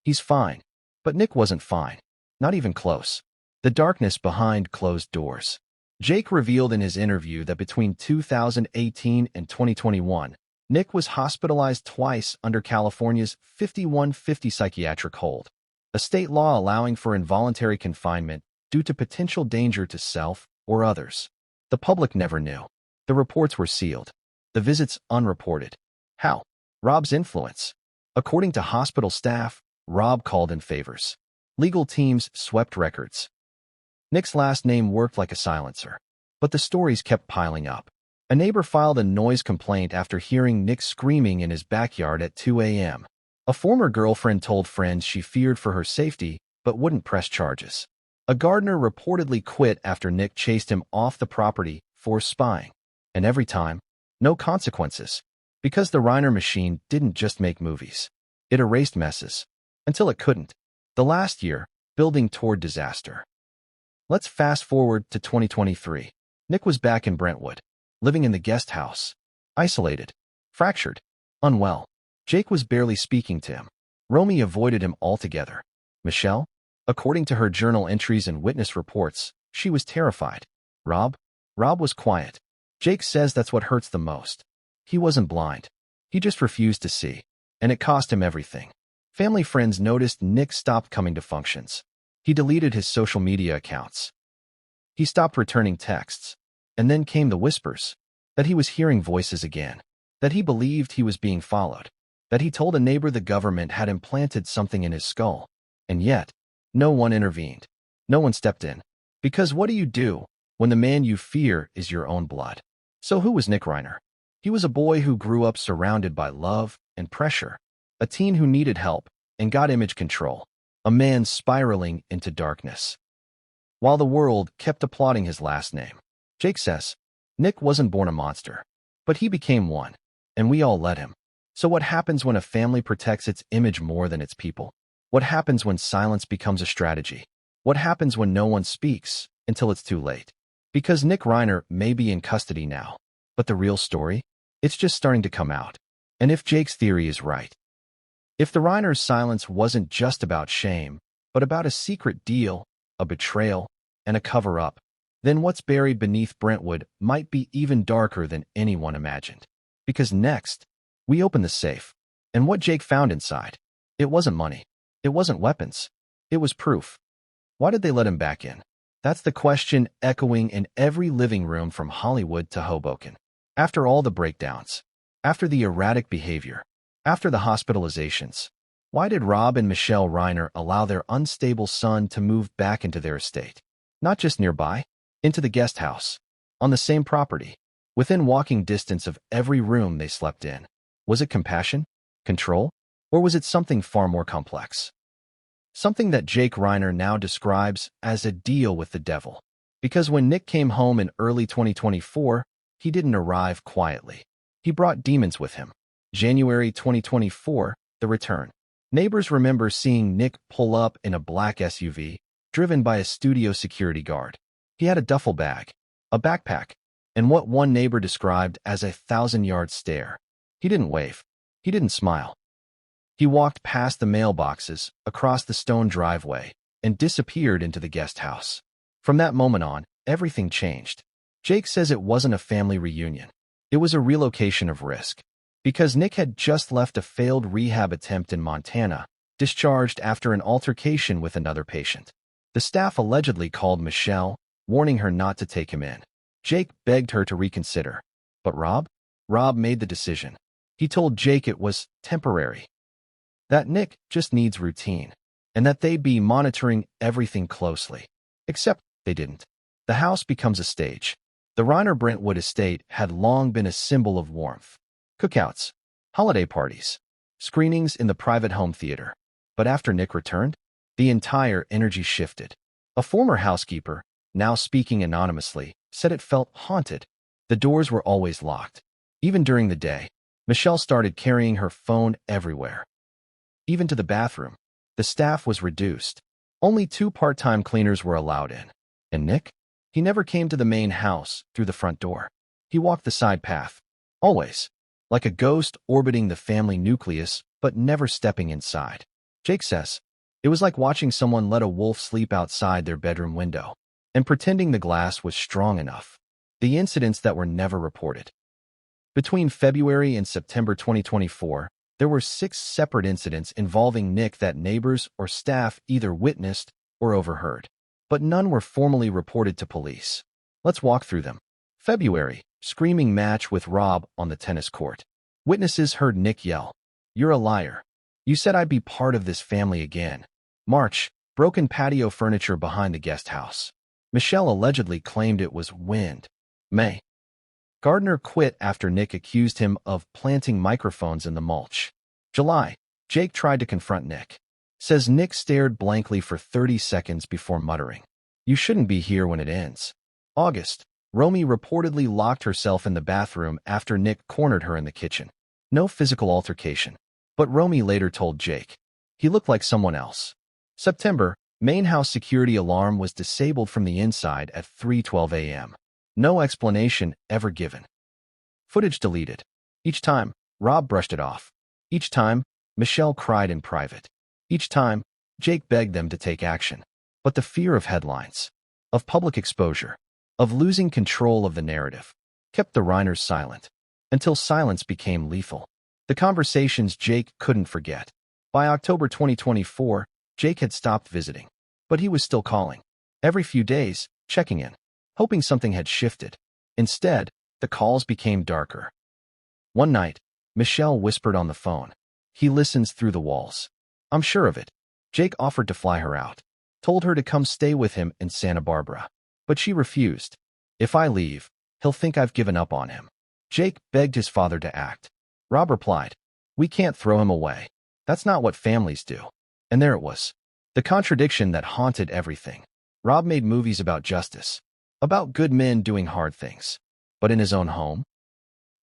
[SPEAKER 1] He's fine." But Nick wasn't fine. Not even close. The darkness behind closed doors. Jake revealed in his interview that between 2018 and 2021, Nick was hospitalized twice under California's 5150 psychiatric hold, a state law allowing for involuntary confinement due to potential danger to self or others. The public never knew. The reports were sealed. The visits unreported. How? Rob's influence. According to hospital staff, Rob called in favors. Legal teams swept records. Nick's last name worked like a silencer. But the stories kept piling up. A neighbor filed a noise complaint after hearing Nick screaming in his backyard at 2 a.m. A former girlfriend told friends she feared for her safety but wouldn't press charges. A gardener reportedly quit after Nick chased him off the property for spying. And every time, no consequences. Because the Reiner machine didn't just make movies. It erased messes. Until it couldn't. The last year, building toward disaster. Let's fast forward to 2023. Nick was back in Brentwood, living in the guest house. Isolated. Fractured. Unwell. Jake was barely speaking to him. Romy avoided him altogether. Michelle? According to her journal entries and witness reports, she was terrified. Rob? Rob was quiet. Jake says that's what hurts the most. He wasn't blind. He just refused to see. And it cost him everything. Family friends noticed Nick stopped coming to functions. He deleted his social media accounts. He stopped returning texts. And then came the whispers. That he was hearing voices again. That he believed he was being followed. That he told a neighbor the government had implanted something in his skull. And yet, no one intervened. No one stepped in. Because what do you do when the man you fear is your own blood? So who was Nick Reiner? He was a boy who grew up surrounded by love and pressure. A teen who needed help and got image control. A man spiraling into darkness. While the world kept applauding his last name. Jake says, Nick wasn't born a monster. But he became one. And we all let him. So what happens when a family protects its image more than its people? What happens when silence becomes a strategy? What happens when no one speaks until it's too late? Because Nick Reiner may be in custody now. But the real story? It's just starting to come out. And if Jake's theory is right, if the Reiner's silence wasn't just about shame, but about a secret deal, a betrayal, and a cover-up, then what's buried beneath Brentwood might be even darker than anyone imagined. Because next, we open the safe. And what Jake found inside, it wasn't money. It wasn't weapons. It was proof. Why did they let him back in? That's the question echoing in every living room from Hollywood to Hoboken. After all the breakdowns, after the erratic behavior, after the hospitalizations, why did Rob and Michelle Reiner allow their unstable son to move back into their estate? Not just nearby, into the guest house, on the same property, within walking distance of every room they slept in. Was it compassion? Control? Or was it something far more complex? Something that Jake Reiner now describes as a deal with the devil. Because when Nick came home in early 2024, he didn't arrive quietly. He brought demons with him. January 2024, the return. Neighbors remember seeing Nick pull up in a black SUV, driven by a studio security guard. He had a duffel bag, a backpack, and what one neighbor described as a 1,000-yard stare. He didn't wave. He didn't smile. He walked past the mailboxes, across the stone driveway, and disappeared into the guest house. From that moment on, everything changed. Jake says it wasn't a family reunion. It was a relocation of risk. Because Nick had just left a failed rehab attempt in Montana, discharged after an altercation with another patient. The staff allegedly called Michelle, warning her not to take him in. Jake begged her to reconsider. But Rob made the decision. He told Jake it was temporary, that Nick just needs routine, and that they'd be monitoring everything closely. Except they didn't. The house becomes a stage. The Reiner Brentwood estate had long been a symbol of warmth. Cookouts, holiday parties, screenings in the private home theater. But after Nick returned, the entire energy shifted. A former housekeeper, now speaking anonymously, said it felt haunted. The doors were always locked. Even during the day, Michelle started carrying her phone everywhere. Even to the bathroom. The staff was reduced. Only 2 part-time cleaners were allowed in. And Nick? He never came to the main house through the front door. He walked the side path. Always. Like a ghost orbiting the family nucleus, but never stepping inside. Jake says, it was like watching someone let a wolf sleep outside their bedroom window, and pretending the glass was strong enough. The incidents that were never reported. Between February and September 2024, there were 6 separate incidents involving Nick that neighbors or staff either witnessed or overheard. But none were formally reported to police. Let's walk through them. February, screaming match with Rob on the tennis court. Witnesses heard Nick yell, "You're a liar. You said I'd be part of this family again." March, broken patio furniture behind the guest house. Michelle allegedly claimed it was wind. May, Gardner quit after Nick accused him of planting microphones in the mulch. July, Jake tried to confront Nick. Says Nick stared blankly for 30 seconds before muttering, "You shouldn't be here when it ends." August, Romy reportedly locked herself in the bathroom after Nick cornered her in the kitchen. No physical altercation, but Romy later told Jake he looked like someone else. September, main house security alarm was disabled from the inside at 3:12 a.m. No explanation ever given. Footage deleted. Each time, Rob brushed it off. Each time, Michelle cried in private. Each time, Jake begged them to take action. But the fear of headlines, of public exposure, of losing control of the narrative, kept the Reiners silent, until silence became lethal. The conversations Jake couldn't forget. By October 2024, Jake had stopped visiting, but he was still calling. Every few days, checking in, hoping something had shifted. Instead, the calls became darker. One night, Michelle whispered on the phone, "He listens through the walls." "I'm sure of it." Jake offered to fly her out, told her to come stay with him in Santa Barbara. But she refused. "If I leave, he'll think I've given up on him." Jake begged his father to act. Rob replied, "We can't throw him away. That's not what families do." And there it was. The contradiction that haunted everything. Rob made movies about justice, about good men doing hard things. But in his own home,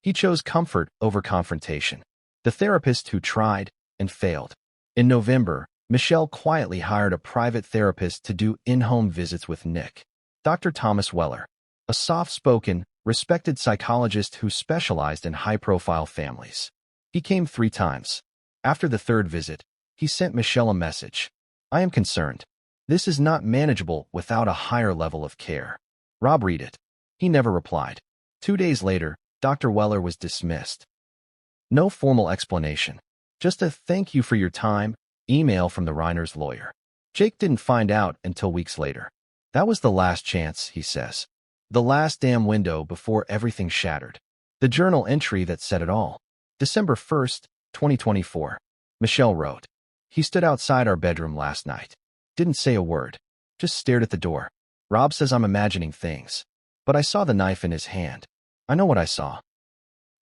[SPEAKER 1] he chose comfort over confrontation. The therapist who tried and failed. In November, Michelle quietly hired a private therapist to do in-home visits with Nick. Dr. Thomas Weller, a soft-spoken, respected psychologist who specialized in high-profile families. He came 3 times. After the 3rd visit, he sent Michelle a message. "I am concerned. This is not manageable without a higher level of care." Rob read it. He never replied. 2 days later, Dr. Weller was dismissed. No formal explanation. Just a "thank you for your time" email from the Reiners' lawyer. Jake didn't find out until weeks later. That was the last chance, he says. The last damn window before everything shattered. The journal entry that said it all. December 1st, 2024. Michelle wrote, "He stood outside our bedroom last night. Didn't say a word. Just stared at the door. Rob says I'm imagining things. But I saw the knife in his hand. I know what I saw."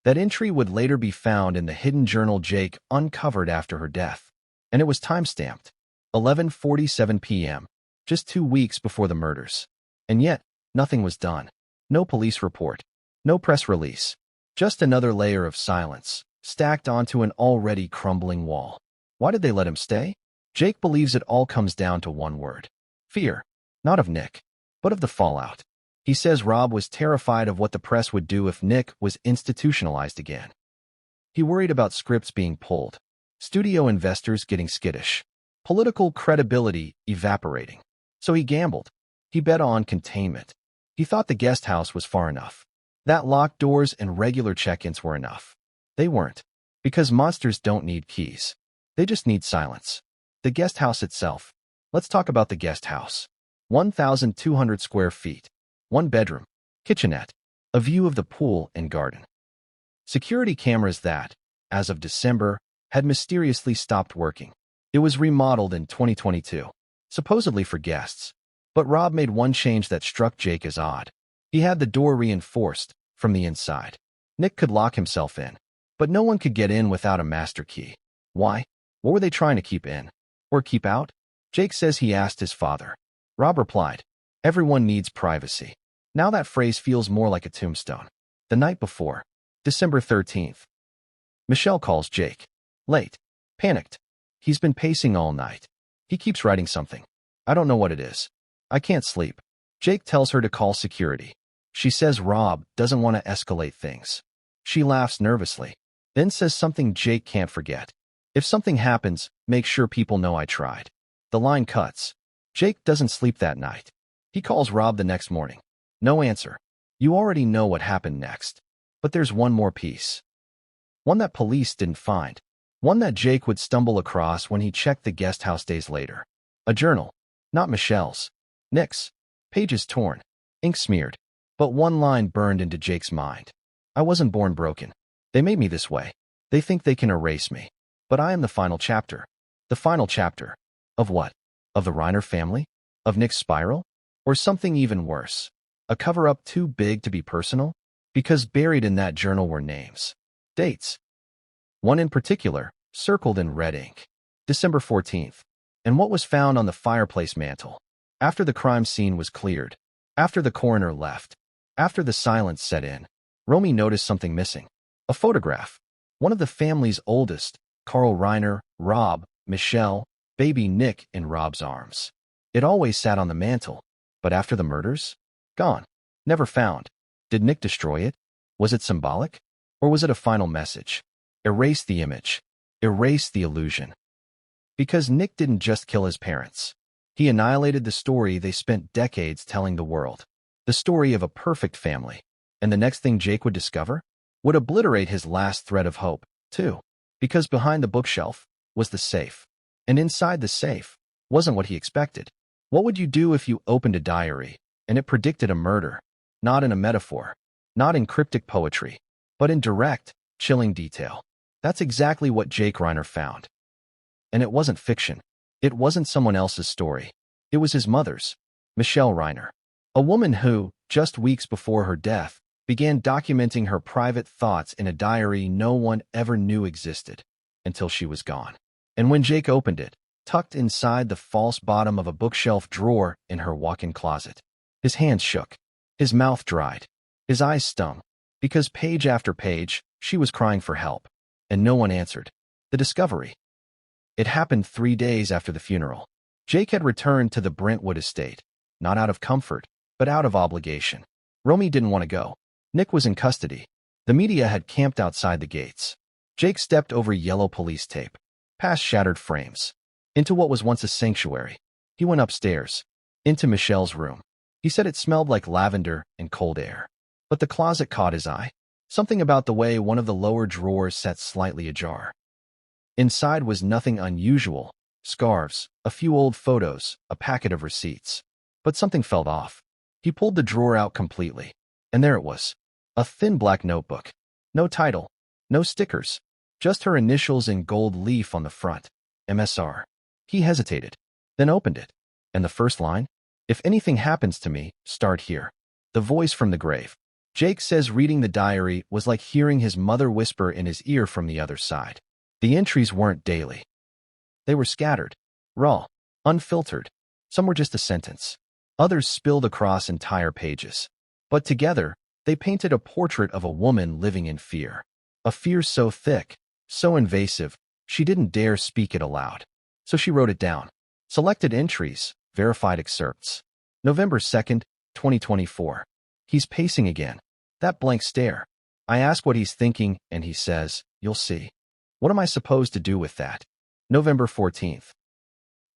[SPEAKER 1] That entry would later be found in the hidden journal Jake uncovered after her death. And it was time-stamped. 11:47 p.m., just 2 weeks before the murders. And yet, nothing was done. No police report. No press release. Just another layer of silence, stacked onto an already crumbling wall. Why did they let him stay? Jake believes it all comes down to one word. Fear. Not of Nick, but of the fallout. He says Rob was terrified of what the press would do if Nick was institutionalized again. He worried about scripts being pulled, studio investors getting skittish, political credibility evaporating. So he gambled. He bet on containment. He thought the guest house was far enough. That locked doors and regular check-ins were enough. They weren't. Because monsters don't need keys. They just need silence. The guest house itself. Let's talk about the guest house. 1,200 square feet. 1 bedroom. Kitchenette. A view of the pool and garden. Security cameras that, as of December, had mysteriously stopped working. It was remodeled in 2022, supposedly for guests. But Rob made one change that struck Jake as odd. He had the door reinforced from the inside. Nick could lock himself in, but no one could get in without a master key. Why? What were they trying to keep in? Or keep out? Jake says he asked his father. Rob replied, "Everyone needs privacy." Now that phrase feels more like a tombstone. The night before, December 13th. Michelle calls Jake. Late. Panicked. He's been pacing all night. He keeps writing something. I don't know what it is. I can't sleep. Jake tells her to call security. She says Rob doesn't want to escalate things. She laughs nervously, then says something Jake can't forget. If something happens, make sure people know I tried. The line cuts. Jake doesn't sleep that night. He calls Rob the next morning. No answer. You already know what happened next. But there's one more piece. One that police didn't find. One that Jake would stumble across when he checked the guest house days later. A journal. Not Michelle's. Nick's. Pages torn. Ink smeared. But one line burned into Jake's mind. I wasn't born broken. They made me this way. They think they can erase me. But I am the final chapter. The final chapter. Of what? Of the Reiner family? Of Nick's spiral? Or something even worse? A cover-up too big to be personal? Because buried in that journal were names. Dates. One in particular, circled in red ink. December 14th. And what was found on the fireplace mantel? After the crime scene was cleared. After the coroner left. After the silence set in. Romy noticed something missing. A photograph. One of the family's oldest, Carl Reiner, Rob, Michelle, baby Nick in Rob's arms. It always sat on the mantel. But after the murders? Gone. Never found. Did Nick destroy it? Was it symbolic? Or was it a final message? Erase the image. Erase the illusion. Because Nick didn't just kill his parents. He annihilated the story they spent decades telling the world. The story of a perfect family. And the next thing Jake would discover would obliterate his last thread of hope, too. Because behind the bookshelf was the safe. And inside the safe wasn't what he expected. What would you do if you opened a diary and it predicted a murder? Not in a metaphor, not in cryptic poetry, but in direct, chilling detail. That's exactly what Jake Reiner found. And it wasn't fiction. It wasn't someone else's story. It was his mother's, Michelle Reiner. A woman who, just weeks before her death, began documenting her private thoughts in a diary no one ever knew existed, until she was gone. And when Jake opened it, tucked inside the false bottom of a bookshelf drawer in her walk-in closet, his hands shook, his mouth dried, his eyes stung, because page after page, she was crying for help, and no one answered. The discovery. It happened 3 days after the funeral. Jake had returned to the Brentwood estate, not out of comfort, but out of obligation. Romy didn't want to go. Nick was in custody. The media had camped outside the gates. Jake stepped over yellow police tape, past shattered frames, into what was once a sanctuary. He went upstairs, into Michelle's room. He said it smelled like lavender and cold air. But the closet caught his eye. Something about the way one of the lower drawers sat slightly ajar. Inside was nothing unusual, scarves, a few old photos, a packet of receipts. But something felt off. He pulled the drawer out completely, and there it was. A thin black notebook. No title, no stickers, just her initials in gold leaf on the front. MSR. He hesitated, then opened it. And the first line? If anything happens to me, start here. The voice from the grave. Jake says reading the diary was like hearing his mother whisper in his ear from the other side. The entries weren't daily. They were scattered, raw, unfiltered. Some were just a sentence. Others spilled across entire pages. But together, they painted a portrait of a woman living in fear. A fear so thick, so invasive, she didn't dare speak it aloud. So she wrote it down. Selected entries, verified excerpts. November 2nd, 2024. He's pacing again. That blank stare. I ask what he's thinking, and he says, "You'll see." What am I supposed to do with that? November 14th.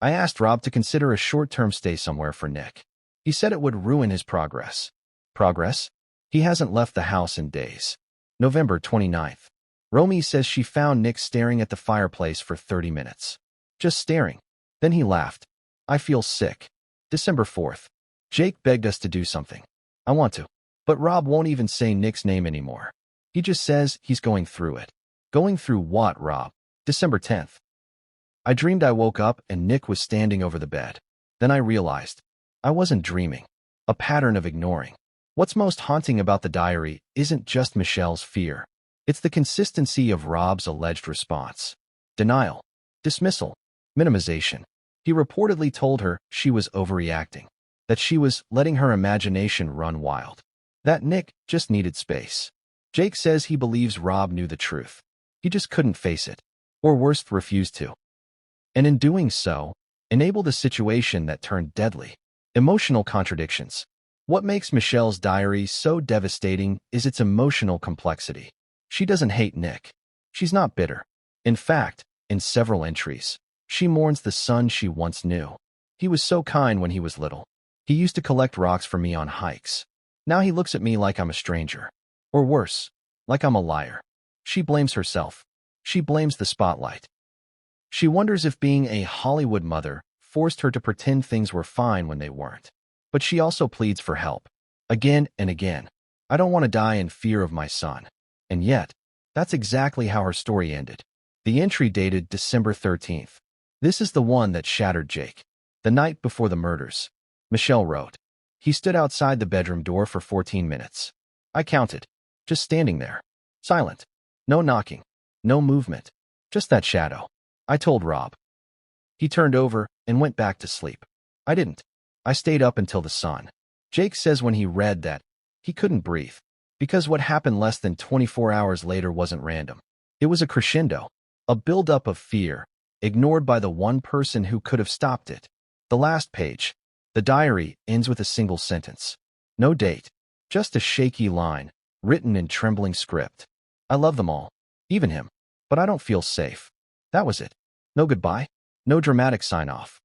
[SPEAKER 1] I asked Rob to consider a short-term stay somewhere for Nick. He said it would ruin his progress. Progress? He hasn't left the house in days. November 29th. Romy says she found Nick staring at the fireplace for 30 minutes. Just staring. Then he laughed. I feel sick. December 4th. Jake begged us to do something. I want to. But Rob won't even say Nick's name anymore. He just says he's going through it. Going through what, Rob? December 10th. I dreamed I woke up and Nick was standing over the bed. Then I realized I wasn't dreaming. A pattern of ignoring. What's most haunting about the diary isn't just Michelle's fear. It's the consistency of Rob's alleged response. Denial, dismissal, minimization. He reportedly told her she was overreacting, that she was letting her imagination run wild, that Nick just needed space. Jake says he believes Rob knew the truth. He just couldn't face it, or worse, refused to. And in doing so, enabled a situation that turned deadly. Emotional contradictions. What makes Michelle's diary so devastating is its emotional complexity. She doesn't hate Nick. She's not bitter. In fact, in several entries, she mourns the son she once knew. He was so kind when he was little. He used to collect rocks for me on hikes. Now he looks at me like I'm a stranger. Or worse, like I'm a liar. She blames herself. She blames the spotlight. She wonders if being a Hollywood mother forced her to pretend things were fine when they weren't. But she also pleads for help. Again and again. I don't want to die in fear of my son. And yet, that's exactly how her story ended. The entry dated December 13th. This is the one that shattered Jake. The night before the murders. Michelle wrote, he stood outside the bedroom door for 14 minutes. I counted. Just standing there. Silent. No knocking. No movement. Just that shadow. I told Rob. He turned over and went back to sleep. I didn't. I stayed up until the sun. Jake says when he read that, he couldn't breathe. Because what happened less than 24 hours later wasn't random. It was a crescendo. A buildup of fear, ignored by the one person who could have stopped it. The last page. The diary ends with a single sentence. No date. Just a shaky line, written in trembling script. I love them all. Even him. But I don't feel safe. That was it. No goodbye. No dramatic sign-off.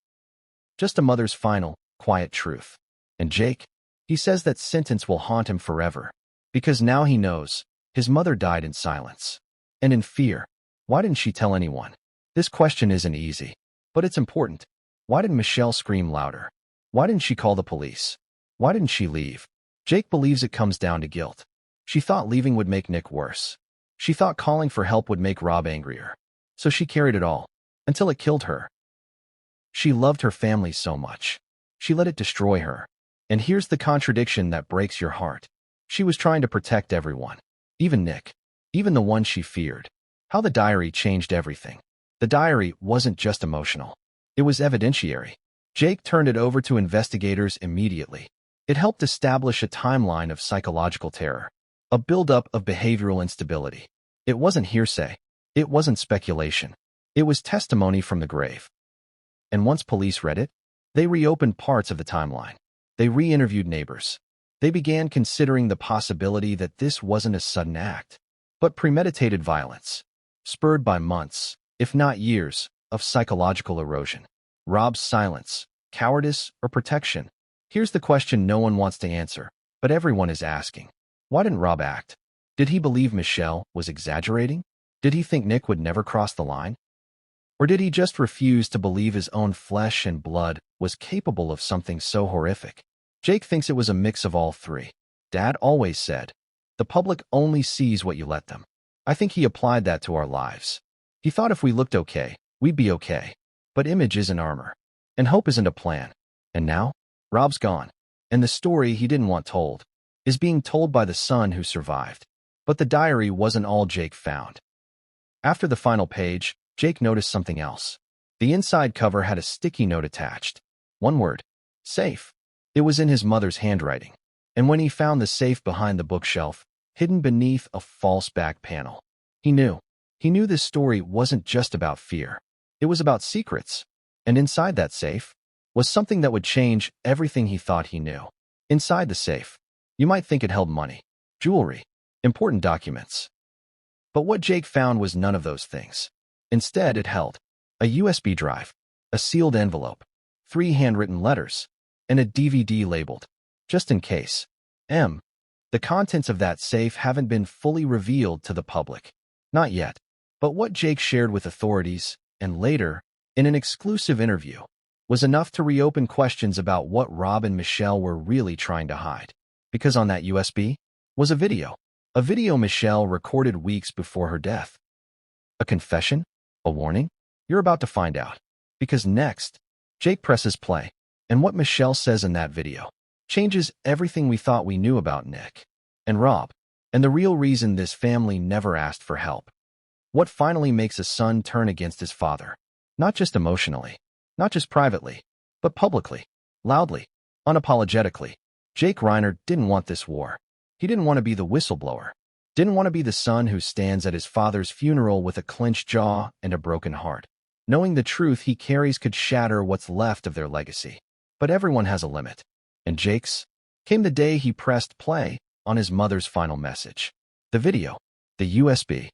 [SPEAKER 1] Just a mother's final, quiet truth. And Jake? He says that sentence will haunt him forever. Because now he knows, his mother died in silence. And in fear. Why didn't she tell anyone? This question isn't easy. But it's important. Why didn't Michelle scream louder? Why didn't she call the police? Why didn't she leave? Jake believes it comes down to guilt. She thought leaving would make Nick worse. She thought calling for help would make Rob angrier. So she carried it all. Until it killed her. She loved her family so much. She let it destroy her. And here's the contradiction that breaks your heart. She was trying to protect everyone. Even Nick. Even the one she feared. How the diary changed everything. The diary wasn't just emotional. It was evidentiary. Jake turned it over to investigators immediately. It helped establish a timeline of psychological terror. A buildup of behavioral instability. It wasn't hearsay. It wasn't speculation. It was testimony from the grave. And once police read it, they reopened parts of the timeline. They re-interviewed neighbors. They began considering the possibility that this wasn't a sudden act, but premeditated violence, spurred by months, if not years, of psychological erosion. Rob's silence, cowardice, or protection? Here's the question no one wants to answer, but everyone is asking. Why didn't Rob act? Did he believe Michelle was exaggerating? Did he think Nick would never cross the line? Or did he just refuse to believe his own flesh and blood was capable of something so horrific? Jake thinks it was a mix of all three. Dad always said, "The public only sees what you let them." I think he applied that to our lives. He thought if we looked okay, we'd be okay. But image isn't armor. And hope isn't a plan. And now, Rob's gone. And the story he didn't want told is being told by the son who survived. But the diary wasn't all Jake found. After the final page, Jake noticed something else. The inside cover had a sticky note attached. One word: safe. It was in his mother's handwriting. And when he found the safe behind the bookshelf, hidden beneath a false back panel, he knew. He knew this story wasn't just about fear. It was about secrets. And inside that safe was something that would change everything he thought he knew. Inside the safe, you might think it held money, jewelry, important documents. But what Jake found was none of those things. Instead, it held a USB drive, a sealed envelope, 3 handwritten letters, and a DVD labeled, "Just in case." The contents of that safe haven't been fully revealed to the public. Not yet. But what Jake shared with authorities, and later, in an exclusive interview, was enough to reopen questions about what Rob and Michelle were really trying to hide. Because on that USB was a video Michelle recorded weeks before her death. A confession? A warning? You're about to find out. Because next, Jake presses play, and what Michelle says in that video changes everything we thought we knew about Nick and Rob, and the real reason this family never asked for help. What finally makes a son turn against his father? Not just emotionally, not just privately, but publicly, loudly, unapologetically. Jake Reiner didn't want this war. He didn't want to be the whistleblower. Didn't want to be the son who stands at his father's funeral with a clenched jaw and a broken heart, knowing the truth he carries could shatter what's left of their legacy. But everyone has a limit. And Jake's came the day he pressed play on his mother's final message. The video, the USB,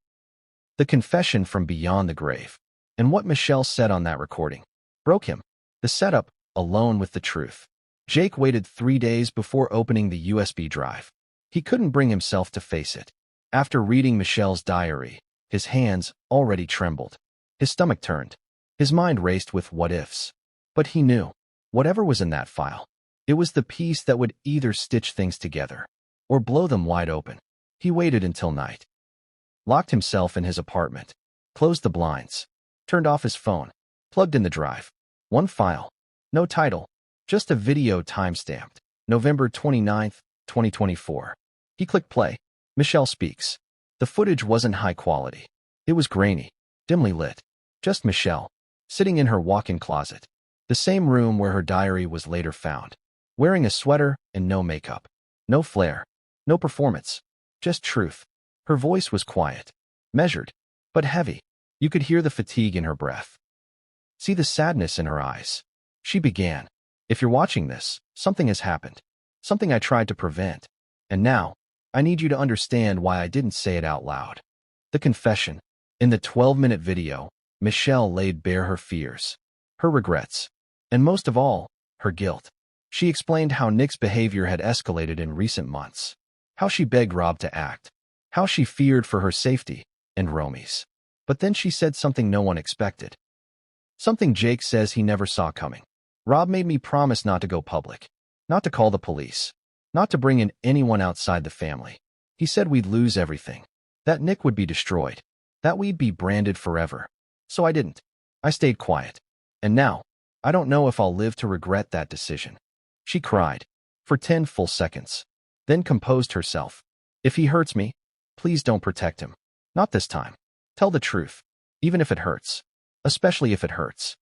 [SPEAKER 1] the confession from beyond the grave, and what Michelle said on that recording broke him. The setup, alone with the truth. Jake waited 3 days before opening the USB drive. He couldn't bring himself to face it. After reading Michelle's diary, his hands already trembled. His stomach turned. His mind raced with what-ifs. But he knew, whatever was in that file, it was the piece that would either stitch things together or blow them wide open. He waited until night, locked himself in his apartment, closed the blinds, turned off his phone, plugged in the drive. One file, no title, just a video timestamped, November 29th, 2024. He clicked play. Michelle speaks. The footage wasn't high quality. It was grainy, dimly lit. Just Michelle, sitting in her walk-in closet, the same room where her diary was later found, wearing a sweater and no makeup. No flair, no performance, just truth. Her voice was quiet, measured, but heavy. You could hear the fatigue in her breath, see the sadness in her eyes. She began, "If you're watching this, something has happened. Something I tried to prevent. And now, I need you to understand why I didn't say it out loud." The confession. In the 12-minute video, Michelle laid bare her fears, her regrets, and most of all, her guilt. She explained how Nick's behavior had escalated in recent months, how she begged Rob to act, how she feared for her safety, and Romy's. But then she said something no one expected. Something Jake says he never saw coming. "Rob made me promise not to go public, not to call the police, not to bring in anyone outside the family. He said we'd lose everything, that Nick would be destroyed, that we'd be branded forever. So I didn't. I stayed quiet. And now, I don't know if I'll live to regret that decision." She cried for 10 full seconds, then composed herself. "If he hurts me, please don't protect him. Not this time. Tell the truth, even if it hurts, especially if it hurts."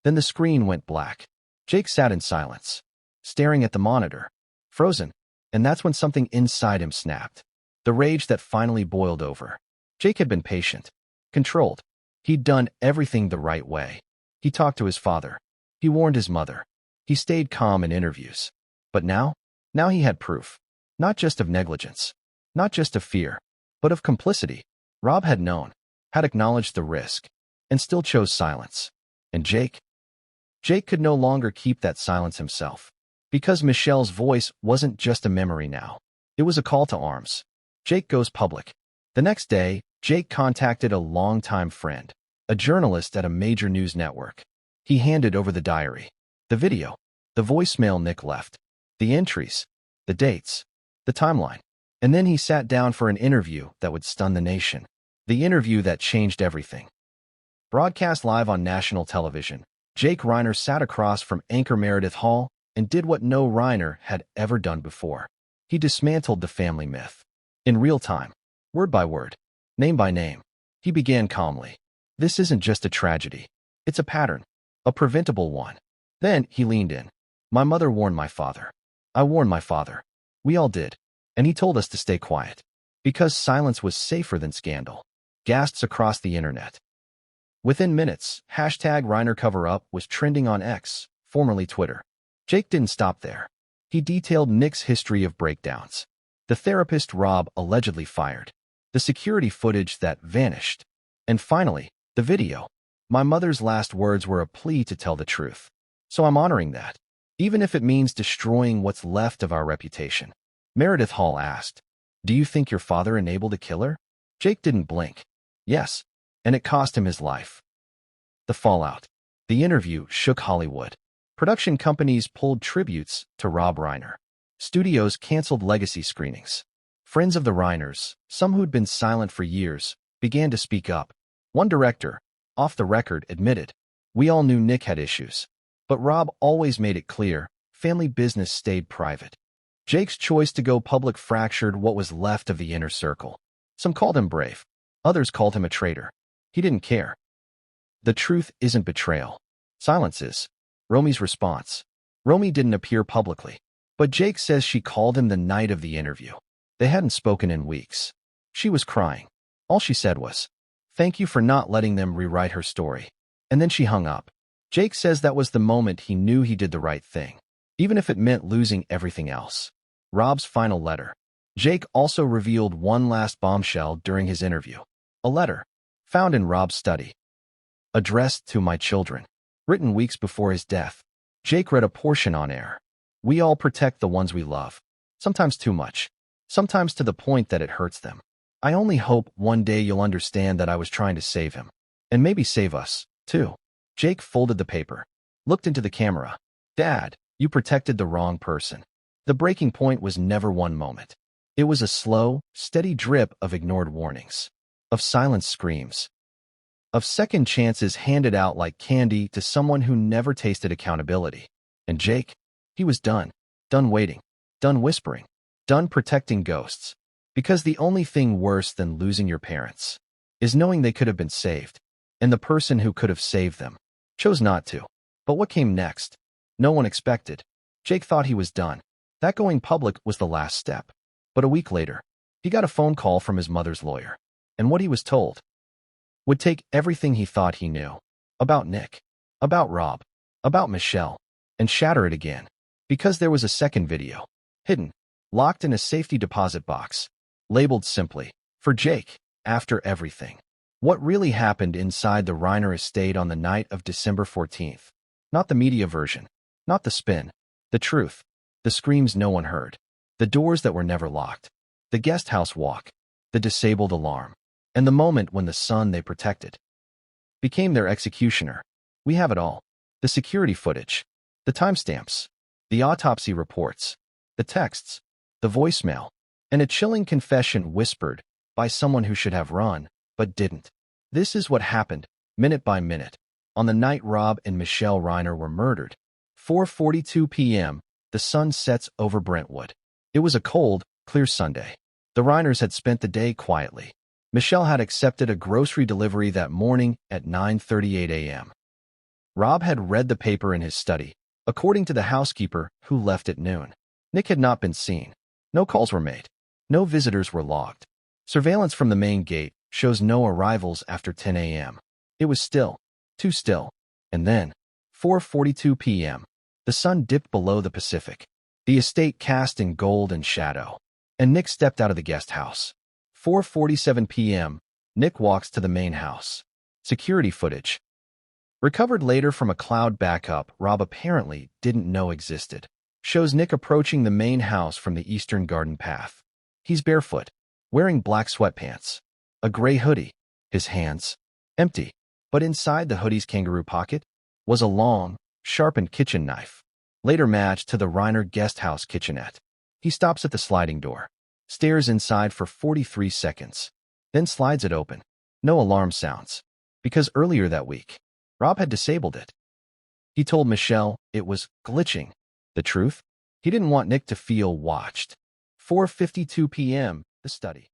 [SPEAKER 1] Then the screen went black. Jake sat in silence, staring at the monitor, frozen, and that's when something inside him snapped. The rage that finally boiled over. Jake had been patient, controlled. He'd done everything the right way. He talked to his father. He warned his mother. He stayed calm in interviews. But now he had proof. Not just of negligence, not just of fear, but of complicity. Rob had known, had acknowledged the risk, and still chose silence. And Jake could no longer keep that silence himself. Because Michelle's voice wasn't just a memory now. It was a call to arms. Jake goes public. The next day, Jake contacted a longtime friend, a journalist at a major news network. He handed over the diary, the video, the voicemail Nick left, the entries, the dates, the timeline. And then he sat down for an interview that would stun the nation. The interview that changed everything. Broadcast live on national television, Jake Reiner sat across from anchor Meredith Hall and did what no Reiner had ever done before. He dismantled the family myth. In real time, word by word, name by name, he began calmly. This isn't just a tragedy. It's a pattern, a preventable one. Then he leaned in. My mother warned my father. I warned my father. We all did. And he told us to stay quiet. Because silence was safer than scandal. Gasps across the internet. Within minutes, #ReinerCoverUp was trending on X, formerly Twitter. Jake didn't stop there. He detailed Nick's history of breakdowns. The therapist Rob allegedly fired. The security footage that vanished. And finally, the video. My mother's last words were a plea to tell the truth. So I'm honoring that. Even if it means destroying what's left of our reputation. Meredith Hall asked, do you think your father enabled a killer? Jake didn't blink. Yes. And it cost him his life. The fallout. The interview shook Hollywood. Production companies pulled tributes to Rob Reiner. Studios canceled legacy screenings. Friends of the Reiners, some who'd been silent for years, began to speak up. One director, off the record, admitted, we all knew Nick had issues. But Rob always made it clear, family business stayed private. Jake's choice to go public fractured what was left of the inner circle. Some called him brave. Others called him a traitor. He didn't care. The truth isn't betrayal. Silence is. Romy's response. Romy didn't appear publicly. But Jake says she called him the night of the interview. They hadn't spoken in weeks. She was crying. All she said was, thank you for not letting them rewrite her story. And then she hung up. Jake says that was the moment he knew he did the right thing, even if it meant losing everything else. Rob's final letter. Jake also revealed one last bombshell during his interview. A letter, found in Rob's study. Addressed to my children. Written weeks before his death. Jake read a portion on air. We all protect the ones we love. Sometimes too much. Sometimes to the point that it hurts them. I only hope one day you'll understand that I was trying to save him. And maybe save us, too. Jake folded the paper. Looked into the camera. Dad, you protected the wrong person. The breaking point was never one moment. It was a slow, steady drip of ignored warnings. Of silenced screams. Of second chances handed out like candy to someone who never tasted accountability. And Jake? He was done. Done waiting. Done whispering. Done protecting ghosts. Because the only thing worse than losing your parents is knowing they could have been saved. And the person who could have saved them chose not to. But what came next? No one expected. Jake thought he was done. That going public was the last step. But a week later, he got a phone call from his mother's lawyer. And what he was told would take everything he thought he knew. About Nick. About Rob. About Michelle. And shatter it again. Because there was a second video. Hidden. Locked in a safety deposit box. Labeled simply, for Jake, after everything. What really happened inside the Reiner estate on the night of December 14th. Not the media version. Not the spin. The truth. The screams no one heard. The doors that were never locked. The guest house walk. The disabled alarm. And the moment when the son they protected became their executioner. We have it all. The security footage. The timestamps. The autopsy reports. The texts. The voicemail. And a chilling confession whispered by someone who should have run, but didn't. This is what happened, minute by minute, on the night Rob and Michelle Reiner were murdered. 4:42 p.m., the sun sets over Brentwood. It was a cold, clear Sunday. The Reiners had spent the day quietly. Michelle had accepted a grocery delivery that morning at 9:38 a.m. Rob had read the paper in his study, according to the housekeeper who left at noon. Nick had not been seen. No calls were made. No visitors were logged. Surveillance from the main gate shows no arrivals after 10 a.m. It was still. Too still. And then, 4:42 p.m., the sun dipped below the Pacific. The estate cast in gold and shadow. And Nick stepped out of the guest house. 4:47 p.m., Nick walks to the main house. Security footage. Recovered later from a cloud backup Rob apparently didn't know existed. Shows Nick approaching the main house from the eastern garden path. He's barefoot, wearing black sweatpants, a gray hoodie, his hands empty. But inside the hoodie's kangaroo pocket was a long, sharpened kitchen knife, later matched to the Reiner guest house kitchenette. He stops at the sliding door, stares inside for 43 seconds, then slides it open. No alarm sounds, because earlier that week, Rob had disabled it. He told Michelle it was glitching. The truth? He didn't want Nick to feel watched. 4:52 p.m., the study.